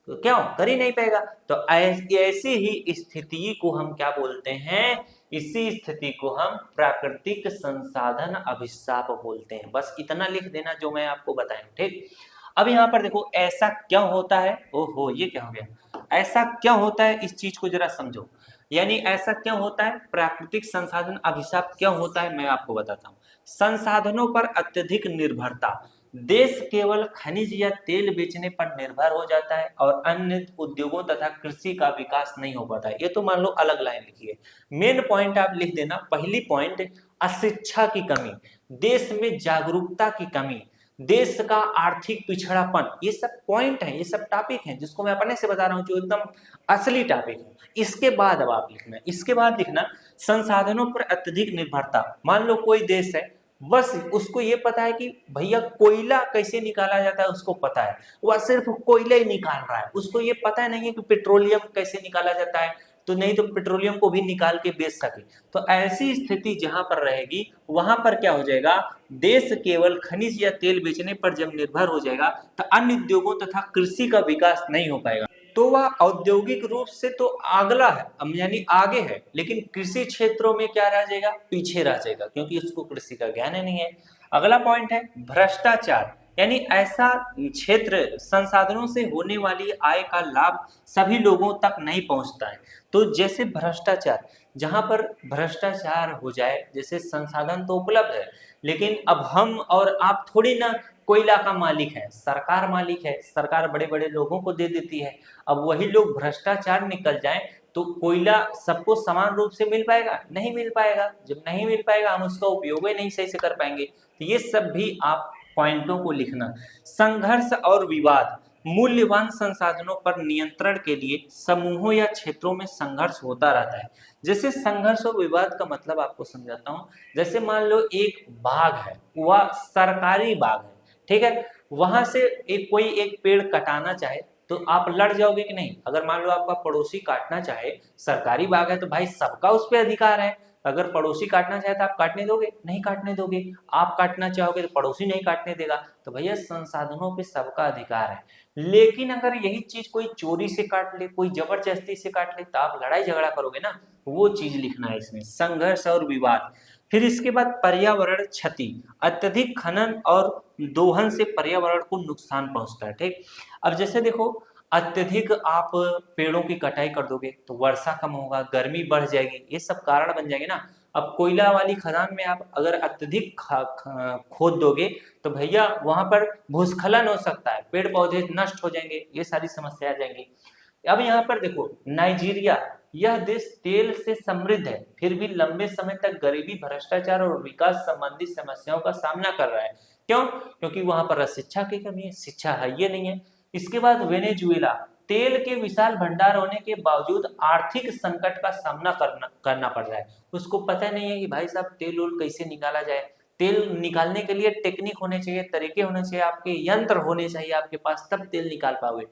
तो क्यों कर ही नहीं पाएगा? तो ऐसी ही स्थिति को हम क्या बोलते हैं? इसी स्थिति को हम प्राकृतिक संसाधन अभिशाप बोलते हैं। बस इतना लिख देना जो मैं आपको बताया, ठीक। अब यहाँ पर देखो ऐसा क्या होता है, ओहो ये क्या हो गया, ऐसा क्या होता है इस चीज को जरा समझो। यानी ऐसा क्या होता है, प्राकृतिक संसाधन अभिशाप क्या होता है, मैं आपको बताता हूँ। संसाधनों पर अत्यधिक निर्भरता, देश केवल खनिज या तेल बेचने पर निर्भर हो जाता है और अन्य उद्योगों तथा कृषि का विकास नहीं हो पाता है। ये तो मान लो अलग लाइन लिखी है, मेन पॉइंट आप लिख देना। पहली पॉइंट, अशिक्षा की कमी, देश में जागरूकता की कमी, देश का आर्थिक पिछड़ापन, ये सब पॉइंट है, ये सब टॉपिक हैं जिसको मैं अपने से बता रहा हूँ, जो एकदम असली टॉपिक है। इसके बाद अब आप लिखना, इसके बाद लिखना संसाधनों पर अत्यधिक निर्भरता। मान लो कोई देश है, बस उसको ये पता है कि भैया कोयला कैसे निकाला जाता है, उसको पता है, वह सिर्फ कोयला ही निकाल रहा है, उसको ये पता नहीं है कि पेट्रोलियम कैसे निकाला जाता है, तो नहीं तो पेट्रोलियम को भी निकाल के बेच सके। तो ऐसी स्थिति जहां पर रहेगी वहां पर क्या हो जाएगा, देश केवल खनिज या तेल बेचने पर जब निर्भर हो जाएगा तो अन्य उद्योगों तथा कृषि का विकास नहीं हो पाएगा। तो वह औद्योगिक रूप से तो अगला है, यानी आगे है, लेकिन कृषि क्षेत्रों में क्या रह जाएगा, पीछे रह जाएगा, क्योंकि उसको कृषि का ज्ञान ही नहीं है। अगला पॉइंट है भ्रष्टाचार, यानी ऐसा क्षेत्र संसाधनों से होने वाली आय का लाभ सभी लोगों तक नहीं पहुंचता है। तो जैसे भ्रष्टाचार, जहां पर भ्रष्टाचार हो जाए, जैसे संसाधन तो उपलब्ध है लेकिन अब हम और आप थोड़ी ना कोयला का मालिक है, सरकार मालिक है, सरकार बड़े बड़े लोगों को दे देती है। अब वही लोग भ्रष्टाचार निकल जाए तो कोयला सबको समान रूप से मिल पाएगा, नहीं मिल पाएगा। जब नहीं मिल पाएगा हम उसका उपयोग ही नहीं सही से कर पाएंगे। तो ये सब भी आप पॉइंटों को लिखना। संघर्ष और विवाद, मूल्यवान संसाधनों पर नियंत्रण के लिए समूहों या क्षेत्रों में संघर्ष होता रहता है। जैसे संघर्ष और विवाद का मतलब आपको समझाता हूँ। जैसे मान लो एक बाग है, वह सरकारी बाग है, ठीक है, वहां से कोई एक पेड़ कटाना चाहे तो आप लड़ जाओगे कि नहीं? अगर मान लो आपका पड़ोसी काटना चाहे, सरकारी बाग है तो भाई सबका उस पर अधिकार है, अगर पड़ोसी काटना चाहे तो आप काटने दोगे? नहीं काटने दोगे। आप काटना चाहोगे तो पड़ोसी नहीं काटने देगा। तो भैया संसाधनों पे सबका अधिकार है। लेकिन अगर यही चीज कोई चोरी से काट ले, कोई जबरदस्ती से काट ले, तो आप लड़ाई झगड़ा करोगे ना, वो चीज लिखना है इसमें, संघर्ष और विवाद। फिर इसके बाद पर्यावरण क्षति, अत्यधिक खनन और दोहन से पर्यावरण को नुकसान पहुंचता है, ठीक। अब जैसे देखो अत्यधिक आप पेड़ों की कटाई कर दोगे तो वर्षा कम होगा, गर्मी बढ़ जाएगी, ये सब कारण बन जाएंगे ना। अब कोयला वाली खदान में आप अगर अत्यधिक खोद दोगे तो भैया वहां पर भूस्खलन हो सकता है, पेड़ पौधे नष्ट हो जाएंगे, ये सारी समस्या आ जाएंगी। अब यहाँ पर देखो नाइजीरिया, यह देश तेल से समृद्ध है फिर भी लंबे समय तक गरीबी, भ्रष्टाचार और विकास संबंधी समस्याओं का सामना कर रहा है। क्यों? क्योंकि वहां पर शिक्षा की कमी है, शिक्षा है ये नहीं है। इसके बाद वेनेजुएला, तेल के विशाल भंडार होने के बावजूद आर्थिक संकट का सामना करना पड़ रहा है। उसको पता नहीं है कि भाई साहब तेल उल कैसे निकाला जाए। तेल निकालने के लिए टेक्निक होने चाहिए, तरीके होने चाहिए, आपके यंत्र होने चाहिए आपके पास, तब तेल निकाल पाओगे,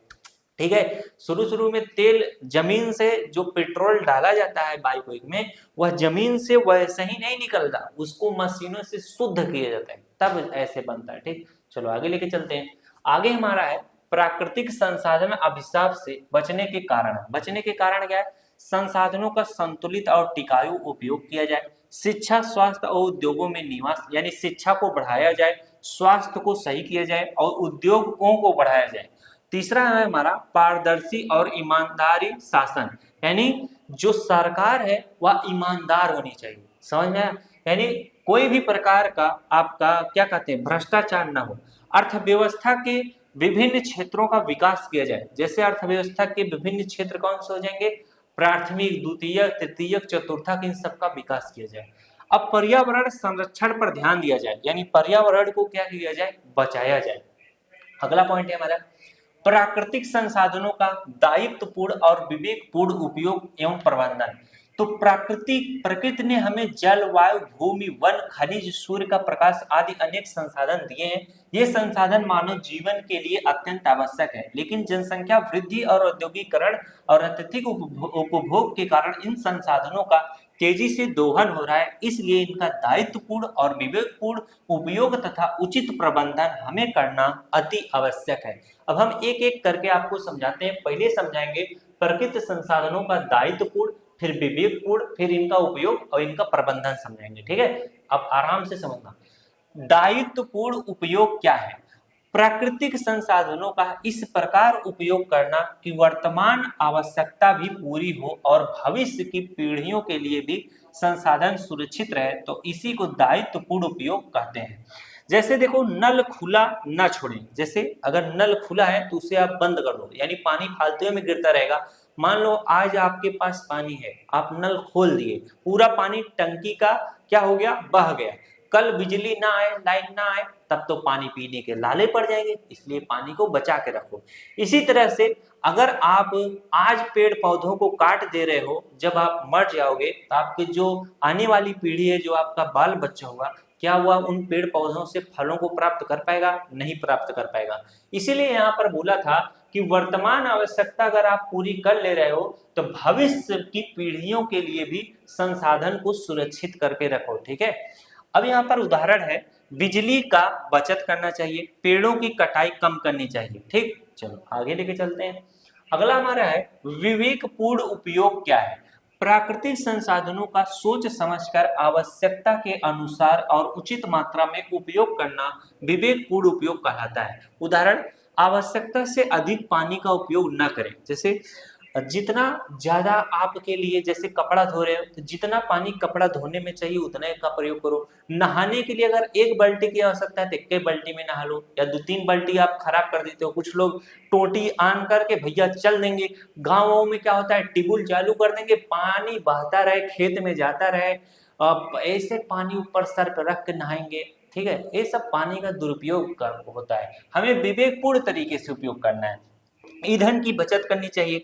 ठीक है। शुरू में तेल जमीन से जो पेट्रोल डाला जाता है बाइक में, वह जमीन से वैसे ही नहीं निकलता, उसको मशीनों से शुद्ध किया जाता है, तब ऐसे बनता है, ठीक। चलो आगे लेके चलते हैं। आगे हमारा है प्राकृतिक संसाधन अभिशाप से बचने के कारण। बचने के कारण क्या है? संसाधनों का संतुलित और टिकाऊ उपयोग किया जाए, शिक्षा, स्वास्थ्य और उद्योगों में निवास, यानी शिक्षा को बढ़ाया जाए, स्वास्थ्य को सही किया जाए और उद्योगों को बढ़ाया जाए। तीसरा है हमारा पारदर्शी और ईमानदारी शासन, यानी जो सरकार है वह ईमानदार होनी चाहिए, समझ में आया? यानी कोई भी प्रकार का आपका क्या कहते हैं भ्रष्टाचार ना हो। अर्थव्यवस्था के विभिन्न क्षेत्रों का विकास किया जाए। जैसे अर्थव्यवस्था के विभिन्न क्षेत्र कौन से हो जाएंगे? प्राथमिक, द्वितीयक, तृतीयक, चतुर्थक, इन सबका विकास किया जाए। अब पर्यावरण संरक्षण पर ध्यान दिया जाए, यानी पर्यावरण को क्या किया जाए? बचाया जाए। अगला पॉइंट है हमारा प्राकृतिक संसाधनों का दायित्वपूर्ण और विवेकपूर्ण उपयोग एवं प्रबंधन। तो प्रकृति ने हमें जल, वायु, भूमि, वन, खनिज, सूर्य का प्रकाश आदि अनेक संसाधन दिए हैं। ये संसाधन मानव जीवन के लिए अत्यंत आवश्यक है, लेकिन जनसंख्या वृद्धि और औद्योगिकरण और अत्यधिक उपभोग के कारण इन संसाधनों का तेजी से दोहन हो रहा है, इसलिए इनका दायित्वपूर्ण और विवेकपूर्ण उपयोग तथा उचित प्रबंधन हमें करना अति आवश्यक है। अब हम एक एक करके आपको समझाते हैं। पहले समझाएंगे प्राकृतिक संसाधनों का दायित्वपूर्ण, फिर विवेकपूर्ण, फिर इनका उपयोग और इनका प्रबंधन समझाएंगे। ठीक है, अब आराम से समझना। दायित्वपूर्ण उपयोग क्या है? प्राकृतिक संसाधनों का इस प्रकार उपयोग करना कि वर्तमान आवश्यकता भी पूरी हो और भविष्य की पीढ़ियों के लिए भी संसाधन सुरक्षित रहे, तो इसी को दायित्वपूर्ण उपयोग कहते हैं। जैसे देखो, नल खुला न छोड़ें। जैसे अगर नल खुला है तो उसे आप बंद कर दो, यानी पानी फालतू में गिरता रहेगा। मान लो आज आपके पास पानी है, आप नल खोल दिए, पूरा पानी टंकी का क्या हो गया, बह गया। कल बिजली ना आए, लाइट ना आए, तब तो पानी पीने के लाले पड़ जाएंगे, इसलिए पानी को बचा के रखो। इसी तरह से अगर आप आज पेड़ पौधों को काट दे रहे हो, जब आप मर जाओगे तो आपके जो आने वाली पीढ़ी है, जो आपका बाल बच्चा होगा, क्या हुआ, उन पेड़ पौधों से फलों को प्राप्त कर पाएगा? नहीं प्राप्त कर पाएगा। इसीलिए यहाँ पर बोला था कि वर्तमान आवश्यकता अगर आप पूरी कर ले रहे हो तो भविष्य की पीढ़ियों के लिए भी संसाधन को सुरक्षित करके रखो। ठीक है, अब यहाँ पर उदाहरण है, बिजली का बचत करना चाहिए, पेड़ों की कटाई कम करनी चाहिए। ठीक, चलो आगे लेके चलते हैं। अगला हमारा है विवेकपूर्ण उपयोग क्या है? प्राकृतिक संसाधनों का सोच समझकर आवश्यकता के अनुसार और उचित मात्रा में उपयोग करना विवेकपूर्ण उपयोग कहलाता है। उदाहरण, आवश्यकता से अधिक पानी का उपयोग न करें। जैसे जितना ज्यादा आपके लिए, जैसे कपड़ा धो रहे हो तो जितना पानी कपड़ा धोने में चाहिए उतना का प्रयोग करो। नहाने के लिए अगर एक बाल्टी की आवश्यकता है तो एक बाल्टी में नहा लो, या 2-3 बाल्टी आप खराब कर देते हो। कुछ लोग टोटी ऑन करके भैया चल देंगे। गाँवों में क्या होता है, ट्यूबवेल चालू कर देंगे, पानी बहता रहे, खेत में जाता रहे, ऐसे पानी ऊपर सर पर रख के नहाएंगे। ठीक है, ये सब पानी का दुरुपयोग होता है। हमें विवेकपूर्ण तरीके से उपयोग करना है। ईंधन की बचत करनी चाहिए।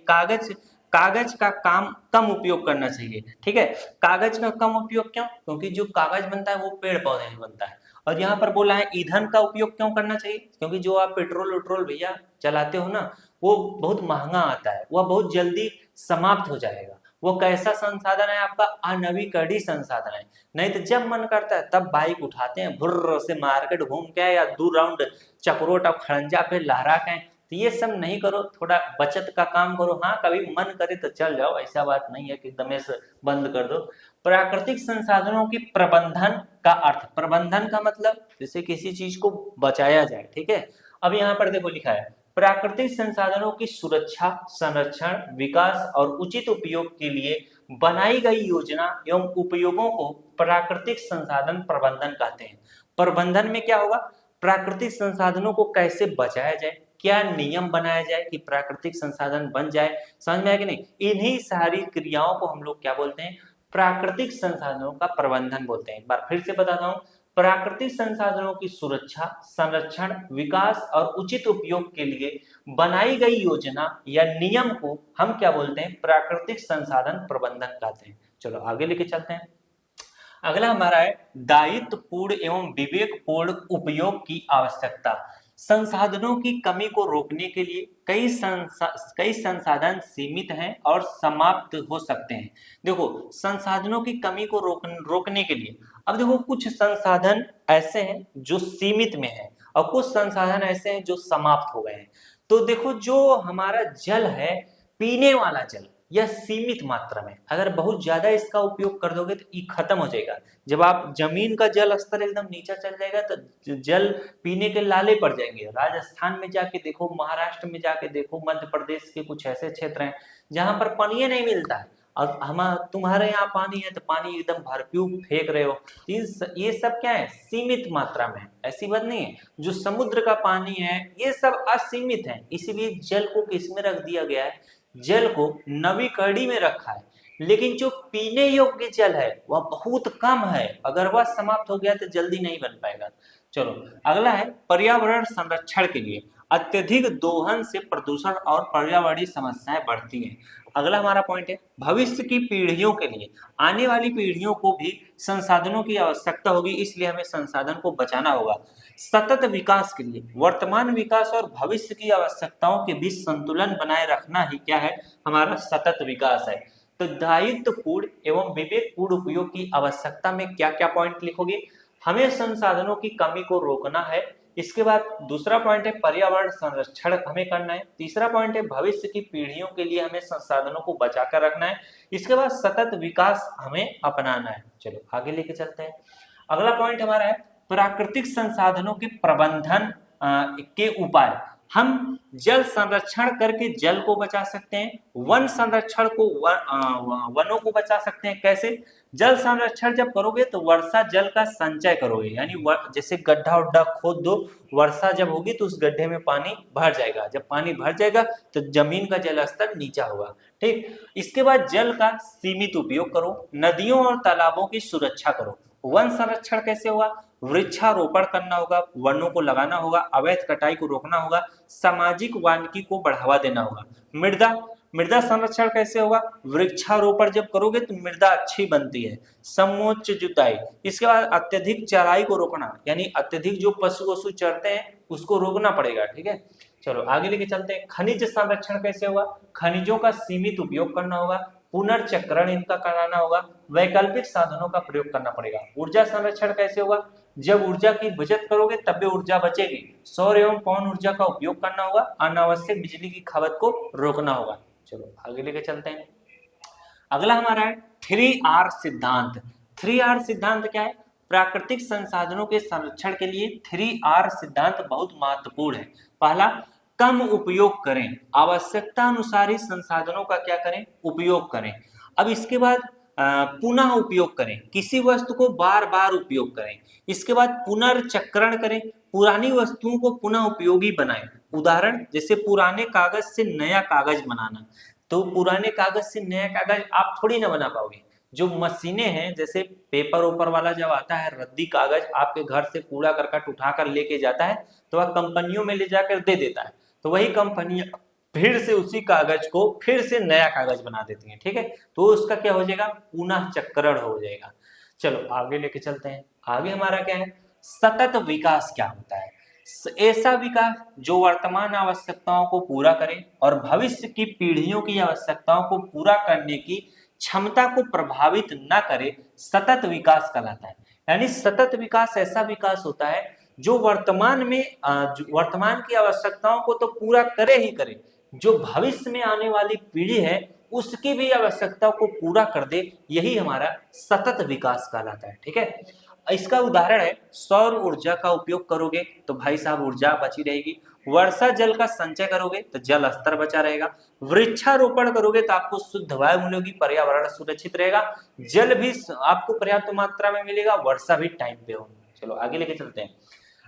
कागज का काम कम उपयोग करना चाहिए। ठीक है, कागज का कम उपयोग क्यों? क्योंकि जो कागज बनता है वो पेड़ पौधे से बनता है। और यहाँ पर बोला है ईंधन का उपयोग क्यों करना चाहिए? क्योंकि जो आप पेट्रोल भैया चलाते हो ना, वो बहुत महंगा आता है, वह बहुत जल्दी समाप्त हो जाएगा। वो कैसा संसाधन है आपका? अनवीकरणीय संसाधन है। नहीं तो जब मन करता है तब बाइक उठाते हैं, भुर्र से मार्केट घूम के या 2 राउंड चक्रोट और खड़ंजा पे लहरा के। तो ये सब नहीं करो, थोड़ा बचत का काम करो। हाँ, कभी मन करे तो चल जाओ, ऐसा बात नहीं है कि एकदम से बंद कर दो। प्राकृतिक संसाधनों की प्रबंधन का अर्थ, प्रबंधन का मतलब जैसे किसी चीज को बचाया जाए। ठीक है, अब यहाँ पर देखो लिखा है, प्राकृतिक संसाधनों की सुरक्षा, संरक्षण, विकास और उचित उपयोग के लिए बनाई गई योजना एवं उपयोगों को प्राकृतिक संसाधन प्रबंधन कहते हैं। प्रबंधन में क्या होगा? प्राकृतिक संसाधनों को कैसे बचाया जाए, क्या नियम बनाया जाए कि प्राकृतिक संसाधन बन जाए। समझ में आया कि नहीं? इन्हीं सारी क्रियाओं को हम लोग क्या बोलते हैं? प्राकृतिक संसाधनों का प्रबंधन बोलते हैं। एक बार फिर से बताता हूं, प्राकृतिक संसाधनों की सुरक्षा, संरक्षण, विकास और उचित उपयोग के लिए बनाई गई योजना या नियम को हम क्या बोलते हैं? प्राकृतिक संसाधन प्रबंधन कहते हैं। चलो आगे लेके चलते हैं। अगला हमारा है दायित्वपूर्ण एवं विवेकपूर्ण उपयोग की आवश्यकता। संसाधनों की कमी को रोकने के लिए कई संसाधन सीमित हैं और समाप्त हो सकते हैं। देखो, संसाधनों की कमी को रोकने के लिए, अब देखो कुछ संसाधन ऐसे हैं जो सीमित में हैं और कुछ संसाधन ऐसे हैं जो समाप्त हो गए हैं। तो देखो, जो हमारा जल है, पीने वाला जल, यह सीमित मात्रा में, अगर बहुत ज्यादा इसका उपयोग कर दोगे तो ये खत्म हो जाएगा। जब आप जमीन का जल स्तर एकदम नीचा चल जाएगा तो जल पीने के लाले पड़ जाएंगे। राजस्थान में जाके देखो, महाराष्ट्र में जाके देखो, मध्य प्रदेश के कुछ ऐसे क्षेत्र हैं जहां पर पानी नहीं मिलता है, और हम तुम्हारे यहाँ पानी है तो पानी एकदम भरपूर फेंक रहे हो। ये सब क्या है? सीमित मात्रा में है, ऐसी बात नहीं है। जो समुद्र का पानी है ये सब असीमित है, इसीलिए जल को किसमें रख दिया गया है? जल को नवीकरणीय में रखा है। लेकिन जो पीने योग्य जल है वह बहुत कम है, अगर वह समाप्त हो गया तो जल्दी नहीं बन पाएगा। चलो अगला है पर्यावरण संरक्षण के लिए। अत्यधिक दोहन से प्रदूषण और पर्यावरणीय समस्याएं बढ़ती हैं। अगला हमारा पॉइंट है भविष्य की पीढ़ियों के लिए, आने वाली पीढ़ियों को भी संसाधनों की आवश्यकता होगी, इसलिए हमें संसाधन को बचाना होगा। सतत विकास के लिए, वर्तमान विकास और भविष्य की आवश्यकताओं के बीच संतुलन बनाए रखना ही क्या है? हमारा सतत विकास है। तो दायित्वपूर्ण एवं विवेकपूर्ण उपयोग की आवश्यकता में क्या क्या पॉइंट लिखोगे? हमें संसाधनों की कमी को रोकना है। इसके बाद दूसरा पॉइंट है पर्यावरण संरक्षण हमें करना है। तीसरा पॉइंट है भविष्य की पीढ़ियों के लिए हमें संसाधनों को बचा कर रखना है। इसके बाद सतत विकास हमें अपनाना है। चलो आगे लेके चलते हैं। अगला पॉइंट हमारा है प्राकृतिक संसाधनों के प्रबंधन के उपाय। हम जल संरक्षण करके जल को बचा सकते हैं, वन संरक्षण को वनों को बचा सकते हैं। कैसे? जल संरक्षण जब करोगे तो वर्षा जल का संचय करोगे, यानी जैसे गड्ढा उड्ढा खोद दो, वर्षा जब होगी तो उस गड्ढे में पानी भर जाएगा, जब पानी भर जाएगा तो जमीन का जल स्तर नीचा होगा। ठीक, इसके बाद जल का सीमित उपयोग करो, नदियों और तालाबों की सुरक्षा करो। वन संरक्षण कैसे होगा? वृक्षारोपण करना होगा, वनों को लगाना होगा, अवैध कटाई को रोकना होगा, सामाजिक वानिकी को बढ़ावा देना होगा। मृदा संरक्षण कैसे होगा? वृक्षारोपण जब करोगे तो मृदा अच्छी बनती है। समोच्च जुताई, इसके बाद अत्यधिक चराई को रोकना, यानी अत्यधिक जो पशु वशु चरते हैं उसको रोकना पड़ेगा। ठीक है, चलो आगे लेके चलते हैं। खनिज संरक्षण कैसे होगा? खनिजों का सीमित उपयोग करना होगा, पुनर्चक्रण इनका कराना होगा, वैकल्पिक साधनों का प्रयोग करना पड़ेगा। ऊर्जा संरक्षण कैसे होगा? जब ऊर्जा की बचत करोगे तब भी ऊर्जा बचेगी। सौर एवं पवन ऊर्जा का उपयोग करना होगा, अनावश्यक बिजली की खपत को रोकना होगा। चलो आगे लेके चलते हैं। अगला हमारा है 3R सिद्धांत। 3R सिद्धांत क्या है? प्राकृतिक संसाधनों के संरक्षण के लिए 3R सिद्धांत बहुत महत्वपूर्ण है। पहला, कम उपयोग करें, आवश्यकता अनुसार ही संसाधनों का क्या करें? उपयोग करें। अब इसके बाद पुनः उपयोग करें, किसी वस्तु को बार बार उपयोग करें। इसके बाद पुनर्चक्रण करें, पुरानी वस्तुओं को पुनः उपयोगी बनाएं। उदाहरण जैसे पुराने कागज से नया कागज बनाना। तो पुराने कागज से नया कागज आप थोड़ी ना बना पाओगे। जो मशीनें हैं, जैसे पेपर ओपर वाला जब आता है, रद्दी कागज आपके घर से कूड़ा करकट उठा कर लेके जाता है तो वह कंपनियों में ले जाकर दे देता है, तो वही कंपनियां फिर से उसी कागज को फिर से नया कागज बना देती हैं। ठीक है, तो उसका क्या हो जाएगा? पुनः चक्रण हो जाएगा। चलो आगे लेके चलते हैं। आगे हमारा क्या है? सतत विकास क्या होता है? ऐसा विकास जो वर्तमान आवश्यकताओं को पूरा करे और भविष्य की पीढ़ियों की आवश्यकताओं को पूरा करने की क्षमता को प्रभावित न करे, सतत विकास कहलाता है। यानी सतत विकास ऐसा विकास होता है जो वर्तमान में वर्तमान की आवश्यकताओं को तो पूरा करे ही करे, जो भविष्य में आने वाली पीढ़ी है उसकी भी आवश्यकताओं को पूरा कर दे, यही हमारा सतत विकास कहलाता है। ठीक है, इसका उदाहरण है सौर ऊर्जा का उपयोग करोगे तो भाई साहब ऊर्जा बची रहेगी, वर्षा जल का संचय करोगे तो जल स्तर बचा रहेगा, वृक्षारोपण करोगे तो आपको शुद्ध वायु मिलेगी, पर्यावरण सुरक्षित रहेगा, जल भी आपको पर्याप्त मात्रा में मिलेगा, वर्षा भी टाइम पे होगी। चलो आगे लेके चलते हैं।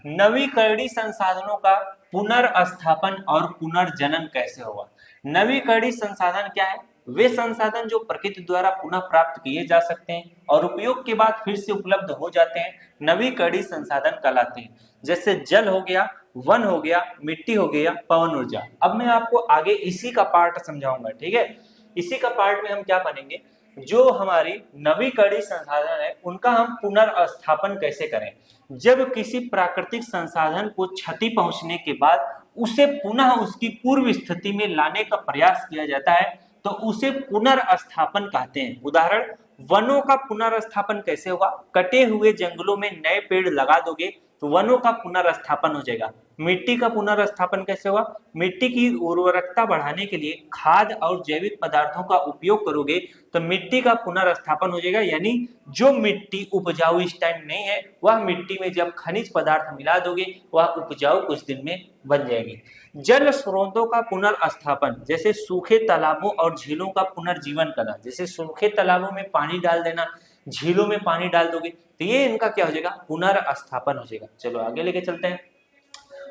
नवीकरणीय संसाधनों का पुनर्स्थापन और पुनर्जनन कैसे होगा? नवीकरणीय संसाधन क्या है? वे संसाधन जो प्रकृति द्वारा पुनः प्राप्त किए जा सकते हैं और उपयोग के बाद फिर से उपलब्ध हो जाते हैं, नवीकरणीय संसाधन कहलाते हैं। जैसे जल हो गया, वन हो गया, मिट्टी हो गया, पवन ऊर्जा। अब मैं आपको आगे इसी का पार्ट समझाऊंगा। ठीक है, इसी का पार्ट में हम क्या पढ़ेंगे? जो हमारी नवीकरणीय संसाधन है उनका हम पुनर्स्थापन कैसे करें। जब किसी प्राकृतिक संसाधन को क्षति पहुंचने के बाद उसे पुनः उसकी पूर्व स्थिति में लाने का प्रयास किया जाता है तो उसे पुनर्स्थापन कहते हैं। उदाहरण, वनों का पुनर्स्थापन कैसे होगा? कटे हुए जंगलों में नए पेड़ लगा दोगे तो वनों का पुनर्स्थापन हो जाएगा। मिट्टी का पुनर्स्थापन कैसे होगा? मिट्टी की उर्वरकता बढ़ाने के लिए खाद और जैविक पदार्थों का उपयोग करोगे तो मिट्टी का पुनर्स्थापन हो जाएगा। यानी जो मिट्टी उपजाऊ इस टाइम नहीं है, वह मिट्टी में जब खनिज पदार्थ मिला दोगे वह उपजाऊ कुछ दिन में बन जाएगी। जल स्रोतों का पुनर्स्थापन, जैसे सूखे तालाबों और झीलों का पुनर्जीवन करना। जैसे सूखे तालाबों में पानी डाल देना, झीलों में पानी डाल दोगे तो ये इनका क्या हो जाएगा? पुनर्स्थापन हो जाएगा। चलो आगे लेके चलते हैं।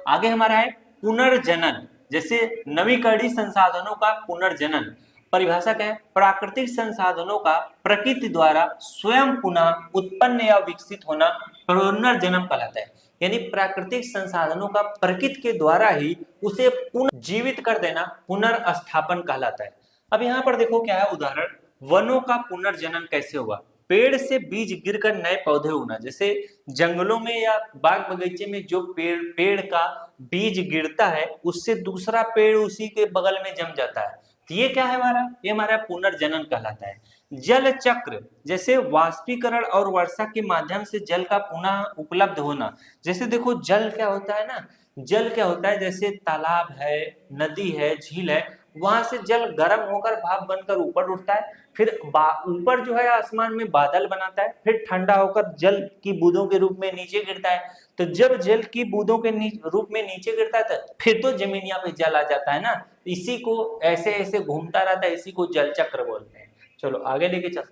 आगे हमारा है पुनर्जनन। जैसे नवीकरणीय संसाधनों का पुनर्जनन, परिभाषा क्या है? प्राकृतिक संसाधनों का प्रकृति द्वारा स्वयं पुनः उत्पन्न या विकसित होना पुनर्जनन कहलाता है। यानी प्राकृतिक संसाधनों का प्रकृति के द्वारा ही उसे पुनर्जीवित कर देना पुनर्स्थापन कहलाता है। अब यहाँ पर देखो क्या है उदाहरण, वनों का पुनर्जनन कैसे होगा? पेड़ से बीज गिरकर नए पौधे उगना। जैसे जंगलों में या बाग बगीचे में जो पेड़ का बीज गिरता है उससे दूसरा पेड़ उसी के बगल में जम जाता है, तो ये क्या है हमारा, ये हमारा पुनर्जनन कहलाता है। जल चक्र जैसे वाष्पीकरण और वर्षा के माध्यम से जल का पुनः उपलब्ध होना। जैसे देखो जल क्या होता है ना, जल क्या होता है, जैसे तालाब है, नदी है, झील है, वहां से जल गर्म होकर भाप बनकर ऊपर उठता है, फिर ऊपर जो है आसमान में बादल बनाता है, फिर ठंडा होकर जल की बूंदों के रूप में नीचे गिरता है। तो जब जल की बूंदों के रूप में नीचे गिरता है फिर तो जमीनिया पे जल आ जाता है ना, इसी को ऐसे ऐसे घूमता रहता है, इसी को जल चक्र बोलते हैं। चलो आगे लेके चल,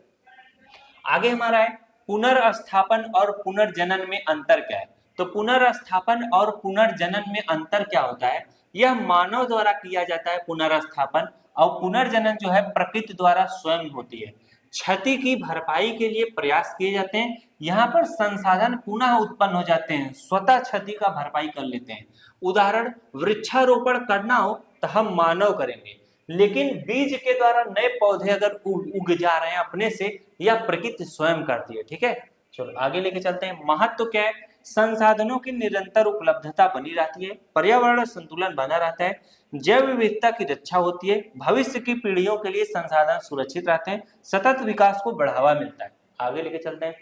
आगे हमारा है पुनर्स्थापन और पुनर्जनन में अंतर क्या है। तो पुनर्स्थापन और पुनर्जनन में अंतर क्या होता है, यह मानव द्वारा किया जाता है पुनर्स्थापन, और पुनर्जनन जो है प्रकृति द्वारा स्वयं होती है। क्षति की भरपाई के लिए प्रयास किए जाते हैं, यहाँ पर संसाधन पुनः उत्पन्न हो जाते हैं, स्वतः क्षति का भरपाई कर लेते हैं। उदाहरण, वृक्षारोपण करना हो तो हम मानव करेंगे, लेकिन बीज के द्वारा नए पौधे अगर उग जा रहे हैं अपने से, या प्रकृति स्वयं करती है। ठीक है, चलो आगे लेके चलते हैं। महत्व क्या है, संसाधनों की निरंतर उपलब्धता बनी रहती है, पर्यावरण संतुलन बना रहता है, जैव विविधता की रक्षा होती है, भविष्य की पीढ़ियों के लिए संसाधन सुरक्षित रहते हैं, सतत विकास को बढ़ावा मिलता है। आगे लेके चलते हैं।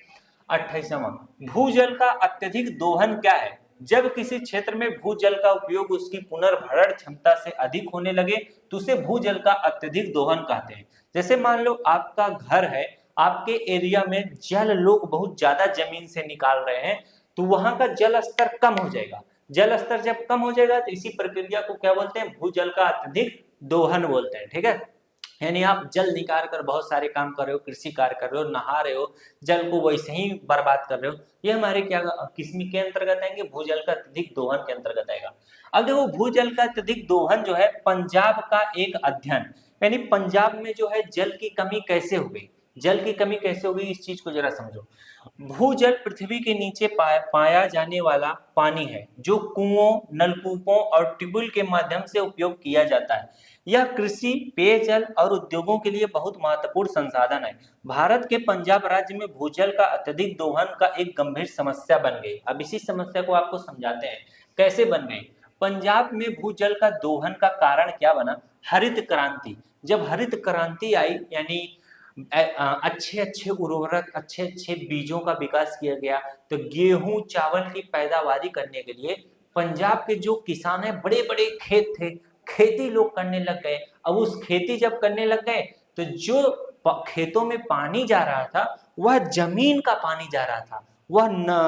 28वां, भूजल का अत्यधिक दोहन क्या है। जब किसी क्षेत्र में भूजल का उपयोग उसकी पुनर्भरण क्षमता से अधिक होने लगे तो उसे भूजल का अत्यधिक दोहन कहते हैं। जैसे मान लो आपका घर है, आपके एरिया में जल लोग बहुत ज्यादा जमीन से निकाल रहे हैं, तो वहां का जल स्तर कम हो जाएगा। जल स्तर जब कम हो जाएगा तो इसी प्रक्रिया को क्या बोलते हैं, भूजल का अत्यधिक दोहन बोलते हैं। ठीक है, यानी आप जल निकाल कर बहुत सारे काम कर रहे हो, कृषि कार्य कर रहे हो, नहा रहे हो, जल को वैसे ही बर्बाद कर रहे हो, ये हमारे क्या किसमें के अंतर्गत आएंगे, भूजल का अत्यधिक दोहन के अंतर्गत आएगा। अब देखो भूजल का अत्यधिक दोहन जो है पंजाब का एक अध्ययन, यानी पंजाब में जो है जल की कमी कैसे हो गई, जल की कमी कैसे हो गई, इस चीज को जरा समझो। भूजल पृथ्वी के नीचे पाया जाने वाला पानी है, जो कुओं, नलकूपों और ट्यूबवेल के माध्यम से उपयोग किया जाता है। यह कृषि, पेयजल और उद्योगों के लिए बहुत महत्वपूर्ण संसाधन है। भारत के पंजाब राज्य में भूजल का अत्यधिक दोहन का एक गंभीर समस्या बन गई। अब इसी समस्या को आपको समझाते हैं कैसे बन गई। पंजाब में भूजल का दोहन का कारण क्या बना, हरित क्रांति। जब हरित क्रांति आई, यानी अच्छे अच्छे उर्वरक, अच्छे अच्छे बीजों का विकास किया गया, तो गेहूं चावल की पैदावारी करने के लिए पंजाब के जो किसान हैं, बड़े बड़े खेत थे, खेती लोग करने लग गए। अब उस खेती जब करने लग गए तो जो खेतों में पानी जा रहा था वह जमीन का पानी जा रहा था, वह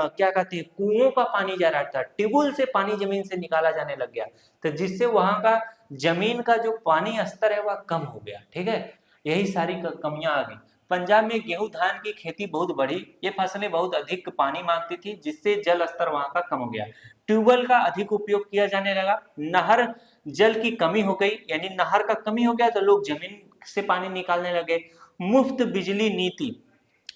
क्या कहते हैं, कुओं का पानी जा रहा था, ट्यूबवेल से पानी जमीन से निकाला जाने लग गया, तो जिससे वहां का जमीन का जो पानी स्तर है वह कम हो गया। ठीक है, यही सारी कमियां आ गई। पंजाब में गेहूं धान की खेती बहुत बढ़ी, ये फसलें बहुत अधिक पानी मांगती थी, जिससे जल स्तर वहां का कम हो गया। ट्यूबवेल का अधिक उपयोग किया जाने लगा, नहर जल की कमी हो गई, यानी नहर का कमी हो गया तो लोग जमीन से पानी निकालने लगे। मुफ्त बिजली नीति,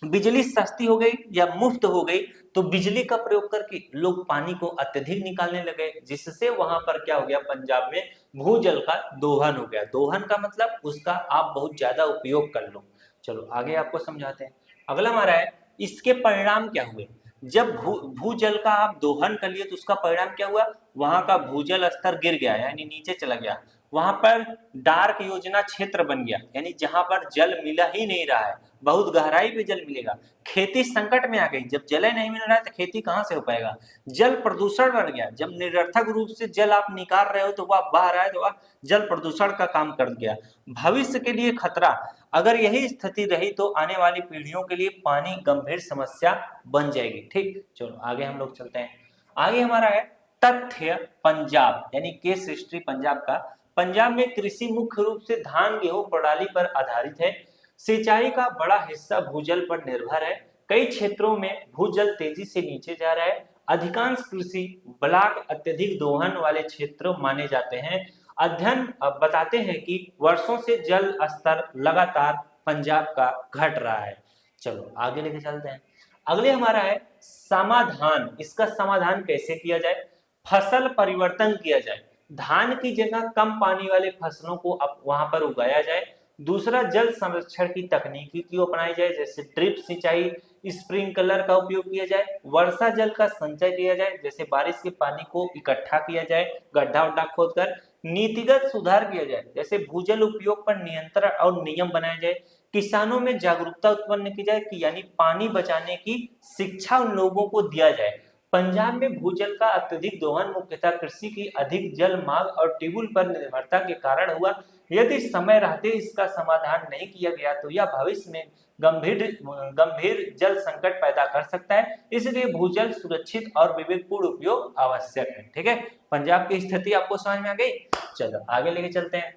बिजली सस्ती हो गई या मुफ्त हो गई तो बिजली का प्रयोग करके लोग पानी को अत्यधिक निकालने लगे, जिससे वहां पर क्या हो गया, पंजाब में भूजल का दोहन हो गया। दोहन का मतलब उसका आप बहुत ज्यादा उपयोग कर लो। चलो आगे आपको समझाते हैं। अगला हमारा है, इसके परिणाम क्या हुए। जब भूजल का आप दोहन कर लिए तो उसका परिणाम क्या हुआ, वहां का भूजल स्तर गिर गया, यानी नीचे चला गया। वहां पर डार्क योजना क्षेत्र बन गया, यानी जहां पर जल मिला ही नहीं रहा है, बहुत गहराई पे जल मिलेगा। खेती संकट में आ गई, जब जल नहीं मिल रहा है तो खेती कहां से हो पाएगा। जल प्रदूषण बढ़ गया, जब निरर्थक रूप से जल आप निकाल रहे हो तो वह बह रहा है, तो वह जल प्रदूषण का काम कर गया। भविष्य के लिए खतरा, अगर यही स्थिति रही तो आने वाली पीढ़ियों के लिए पानी गंभीर समस्या बन जाएगी। ठीक, चलो आगे हम लोग चलते हैं। आगे हमारा है तथ्य पंजाब, यानी केस हिस्ट्री पंजाब का। पंजाब में कृषि मुख्य रूप से धान गेहूं प्रणाली पर आधारित है। सिंचाई का बड़ा हिस्सा भूजल पर निर्भर है। कई क्षेत्रों में भूजल तेजी से नीचे जा रहा है। अधिकांश कृषि ब्लॉक अत्यधिक दोहन वाले क्षेत्र माने जाते हैं। अध्ययन बताते हैं कि वर्षों से जल स्तर लगातार पंजाब का घट रहा है। चलो आगे लेके चलते हैं। अगले हमारा है समाधान। इसका समाधान कैसे किया जाए, फसल परिवर्तन किया जाए, धान की जगह कम पानी वाले फसलों को अब वहां पर उगाया जाए। दूसरा, जल संरक्षण की तकनीकी की अपनाई जाए, जैसे ड्रिप सिंचाई, स्प्रिंकलर का उपयोग किया जाए। वर्षा जल का संचय किया जाए, जैसे बारिश के पानी को इकट्ठा किया जाए, गड्ढा उड्ढा खोदकर, नीतिगत सुधार किया जाए, जैसे भूजल उपयोग पर नियंत्रण और नियम बनाए जाए, किसानों में जागरूकता उत्पन्न की जाए कि यानी पानी बचाने की शिक्षा उन लोगों को दिया जाए। पंजाब में भूजल का अत्यधिक दोहन मुख्यतः कृषि की अधिक जल मांग और ट्यूबवेल पर निर्भरता के कारण हुआ। यदि समय रहते इसका समाधान नहीं किया गया तो यह भविष्य में गंभीर गंभीर जल संकट पैदा कर सकता है। इसलिए भूजल सुरक्षित और विवेकपूर्ण उपयोग आवश्यक है। ठीक है, पंजाब की स्थिति आपको समझ में आ गई। चलो आगे लेके चलते हैं।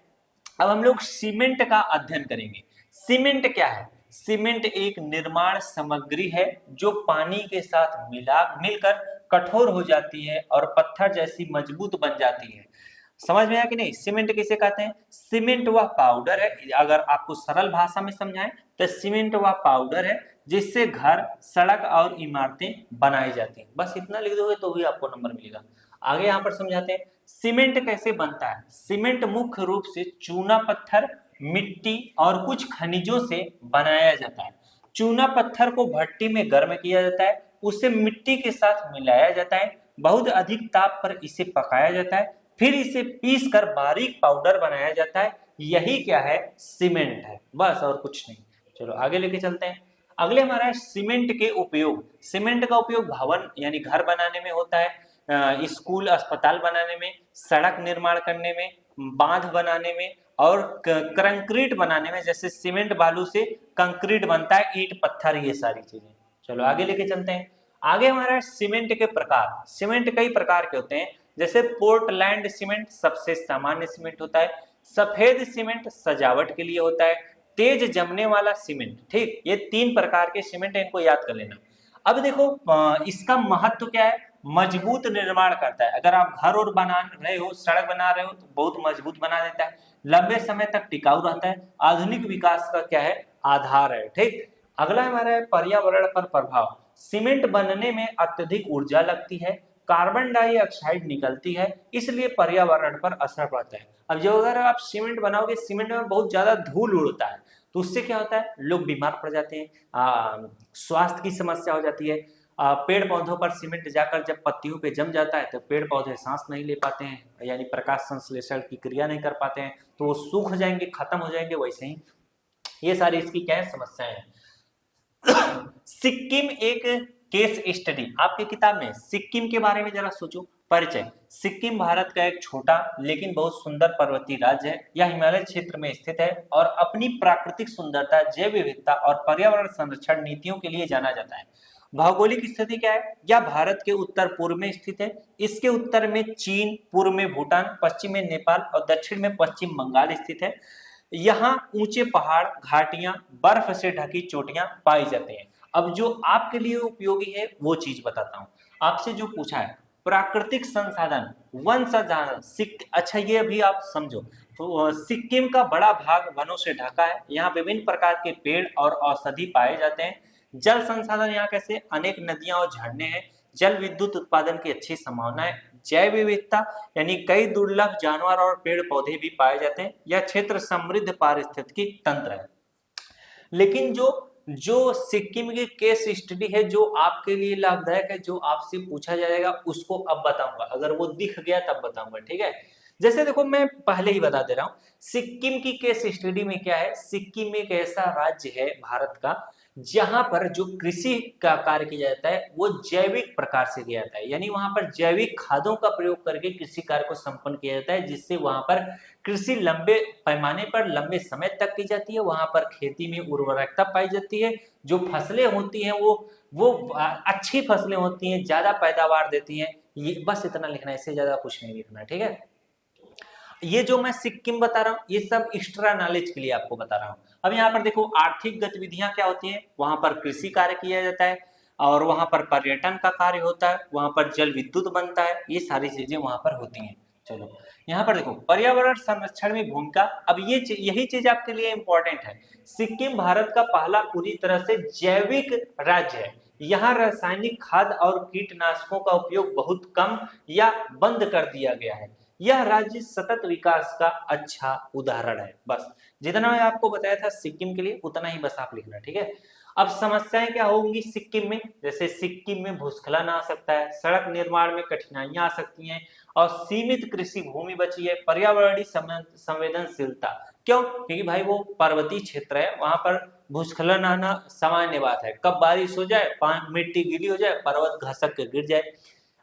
अब हम लोग सीमेंट का अध्ययन करेंगे। सीमेंट क्या है? सीमेंट एक निर्माण सामग्री है जो पानी के साथ मिलकर कठोर हो जाती है और पत्थर जैसी मजबूत बन जाती है। समझ में आया कि नहीं? सीमेंट किसे कहते हैं? सीमेंट वह पाउडर है, अगर आपको सरल भाषा में समझाएं तो सीमेंट वह पाउडर है जिससे घर, सड़क और इमारतें बनाई जाती हैं। बस इतना लिख दोगे तो भी आपको नंबर मिलेगा। आगे यहाँ पर समझाते हैं सीमेंट कैसे बनता है। सीमेंट मुख्य रूप से चूना पत्थर, मिट्टी और कुछ खनिजों से बनाया जाता है। चूना पत्थर को भट्टी में गर्म किया जाता है, उसे मिट्टी के साथ मिलाया जाता है, बहुत अधिक ताप पर इसे पकाया जाता है, फिर इसे पीस कर बारीक पाउडर बनाया जाता है। यही क्या है? सीमेंट है, बस और कुछ नहीं। चलो आगे लेके चलते हैं। अगले हमारा है सीमेंट के उपयोग। सीमेंट का उपयोग भवन यानी घर बनाने में होता है, स्कूल अस्पताल बनाने में, सड़क निर्माण करने में, बांध बनाने में और कंक्रीट बनाने में। जैसे सीमेंट बालू से कंक्रीट बनता है, ईंट पत्थर, ये सारी चीजें। चलो आगे लेके चलते हैं। आगे हमारा सीमेंट के प्रकार। सीमेंट कई प्रकार के होते हैं, जैसे पोर्टलैंड सीमेंट सबसे सामान्य सीमेंट होता है, सफेद सीमेंट सजावट के लिए होता है, तेज जमने वाला सीमेंट। ठीक, ये 3 प्रकार के सीमेंट है, इनको याद कर लेना। अब देखो इसका महत्व क्या है? मजबूत निर्माण करता है। अगर आप घर और बना रहे हो, सड़क बना रहे हो तो बहुत मजबूत बना देता है, लंबे समय तक टिकाऊ रहता है, आधुनिक विकास का क्या है? आधार है। ठीक, अगला हमारा है पर्यावरण पर प्रभाव। सीमेंट बनने में अत्यधिक ऊर्जा लगती है, कार्बन डाइऑक्साइड निकलती है, इसलिए पर्यावरण पर असर पड़ता है। अब जो अगर आप सीमेंट बनाओगे, सीमेंट में बहुत ज्यादा धूल उड़ता है तो उससे क्या होता है? लोग बीमार पड़ जाते हैं, स्वास्थ्य की समस्या हो जाती है। पेड़ पौधों पर सीमेंट जाकर जब पत्तियों पे जम जाता है तो पेड़ पौधे सांस नहीं ले पाते हैं, यानी प्रकाश संश्लेषण की क्रिया नहीं कर पाते हैं, तो वो सूख जाएंगे, खत्म हो जाएंगे। वैसे ही ये सारी इसकी क्या है? समस्याएं हैं। सिक्किम एक केस स्टडी। आपकी किताब में सिक्किम के बारे में जरा सोचो। परिचय। सिक्किम भारत का एक छोटा लेकिन बहुत सुंदर पर्वतीय राज्य है। यह हिमालय क्षेत्र में स्थित है और अपनी प्राकृतिक सुंदरता, जैव विविधता और पर्यावरण संरक्षण नीतियों के लिए जाना जाता है। भौगोलिक स्थिति क्या है? यह भारत के उत्तर पूर्व में स्थित है। इसके उत्तर में चीन, पूर्व में भूटान, पश्चिम में नेपाल और दक्षिण में पश्चिम बंगाल स्थित है। यहाँ ऊंचे पहाड़, घाटियां, बर्फ से ढकी चोटियां पाई जाती हैं। अब जो आपके लिए उपयोगी है वो चीज बताता हूँ। आपसे जो पूछा है प्राकृतिक संसाधन, वन संसाधन। अच्छा ये अभी आप समझो, तो सिक्किम का बड़ा भाग वनों से ढका है। यहाँ विभिन्न प्रकार के पेड़ और औषधि पाए जाते हैं। जल संसाधन यहाँ कैसे? अनेक नदियां और झरने हैं। जल विद्युत उत्पादन की अच्छी संभावना है। जैव विविधता यानी कई दुर्लभ जानवर और पेड़ पौधे भी पाए जाते हैं। यह क्षेत्र समृद्ध पारिस्थितिकी तंत्र है। लेकिन जो सिक्किम की केस स्टडी है, जो आपके लिए लाभदायक है, जो आपसे पूछा जाएगा, उसको अब बताऊंगा। अगर वो दिख गया तब बताऊंगा। ठीक है, जैसे देखो मैं पहले ही बता दे रहा हूं, सिक्किम की केस स्टडी में क्या है? सिक्किम एक ऐसा राज्य है भारत का जहां पर जो कृषि का कार्य किया जाता है वो जैविक प्रकार से किया जाता है, यानी वहां पर जैविक खादों का प्रयोग करके कृषि कार्य को संपन्न किया जाता है, जिससे वहां पर कृषि लंबे पैमाने पर लंबे समय तक की जाती है। वहां पर खेती में उर्वरकता पाई जाती है। जो फसलें होती हैं वो अच्छी फसलें होती हैं, ज्यादा पैदावार देती हैं। ये बस इतना लिखना है, इससे ज्यादा कुछ नहीं लिखना। ठीक है, ये जो मैं सिक्किम बता रहा हूँ ये सब एक्स्ट्रा नॉलेज के लिए आपको बता रहा हूँ। अब यहाँ पर देखो आर्थिक गतिविधियां क्या होती हैं। वहां पर कृषि कार्य किया जाता है और वहां पर पर्यटन का कार्य होता है, वहां पर जल विद्युत बनता है, ये सारी चीजें वहां पर होती हैं। चलो यहाँ पर देखो पर्यावरण संरक्षण में भूमिका। अब यही चीज आपके लिए इंपॉर्टेंट है। सिक्किम भारत का पहला पूरी तरह से जैविक राज्य है। यहाँ रासायनिक खाद और कीटनाशकों का उपयोग बहुत कम या बंद कर दिया गया है। यह राज्य सतत विकास का अच्छा उदाहरण है। बस जितना मैं आपको बताया था सिक्किम के लिए उतना ही बस आप लिखना। ठीक है, अब समस्याएं क्या होंगी सिक्किम में, जैसे सिक्किम में भूस्खलन आ सकता है, सड़क निर्माण में कठिनाइयां आ सकती हैं, और सीमित कृषि भूमि बची है, पर्यावरणीय संवेदनशीलता। क्यों? क्योंकि भाई वो पर्वतीय क्षेत्र है, वहां पर भूस्खलन आना सामान्य बात है, कब बारिश हो जाए, मिट्टी गीली हो जाए, पर्वत घसक के गिर जाए।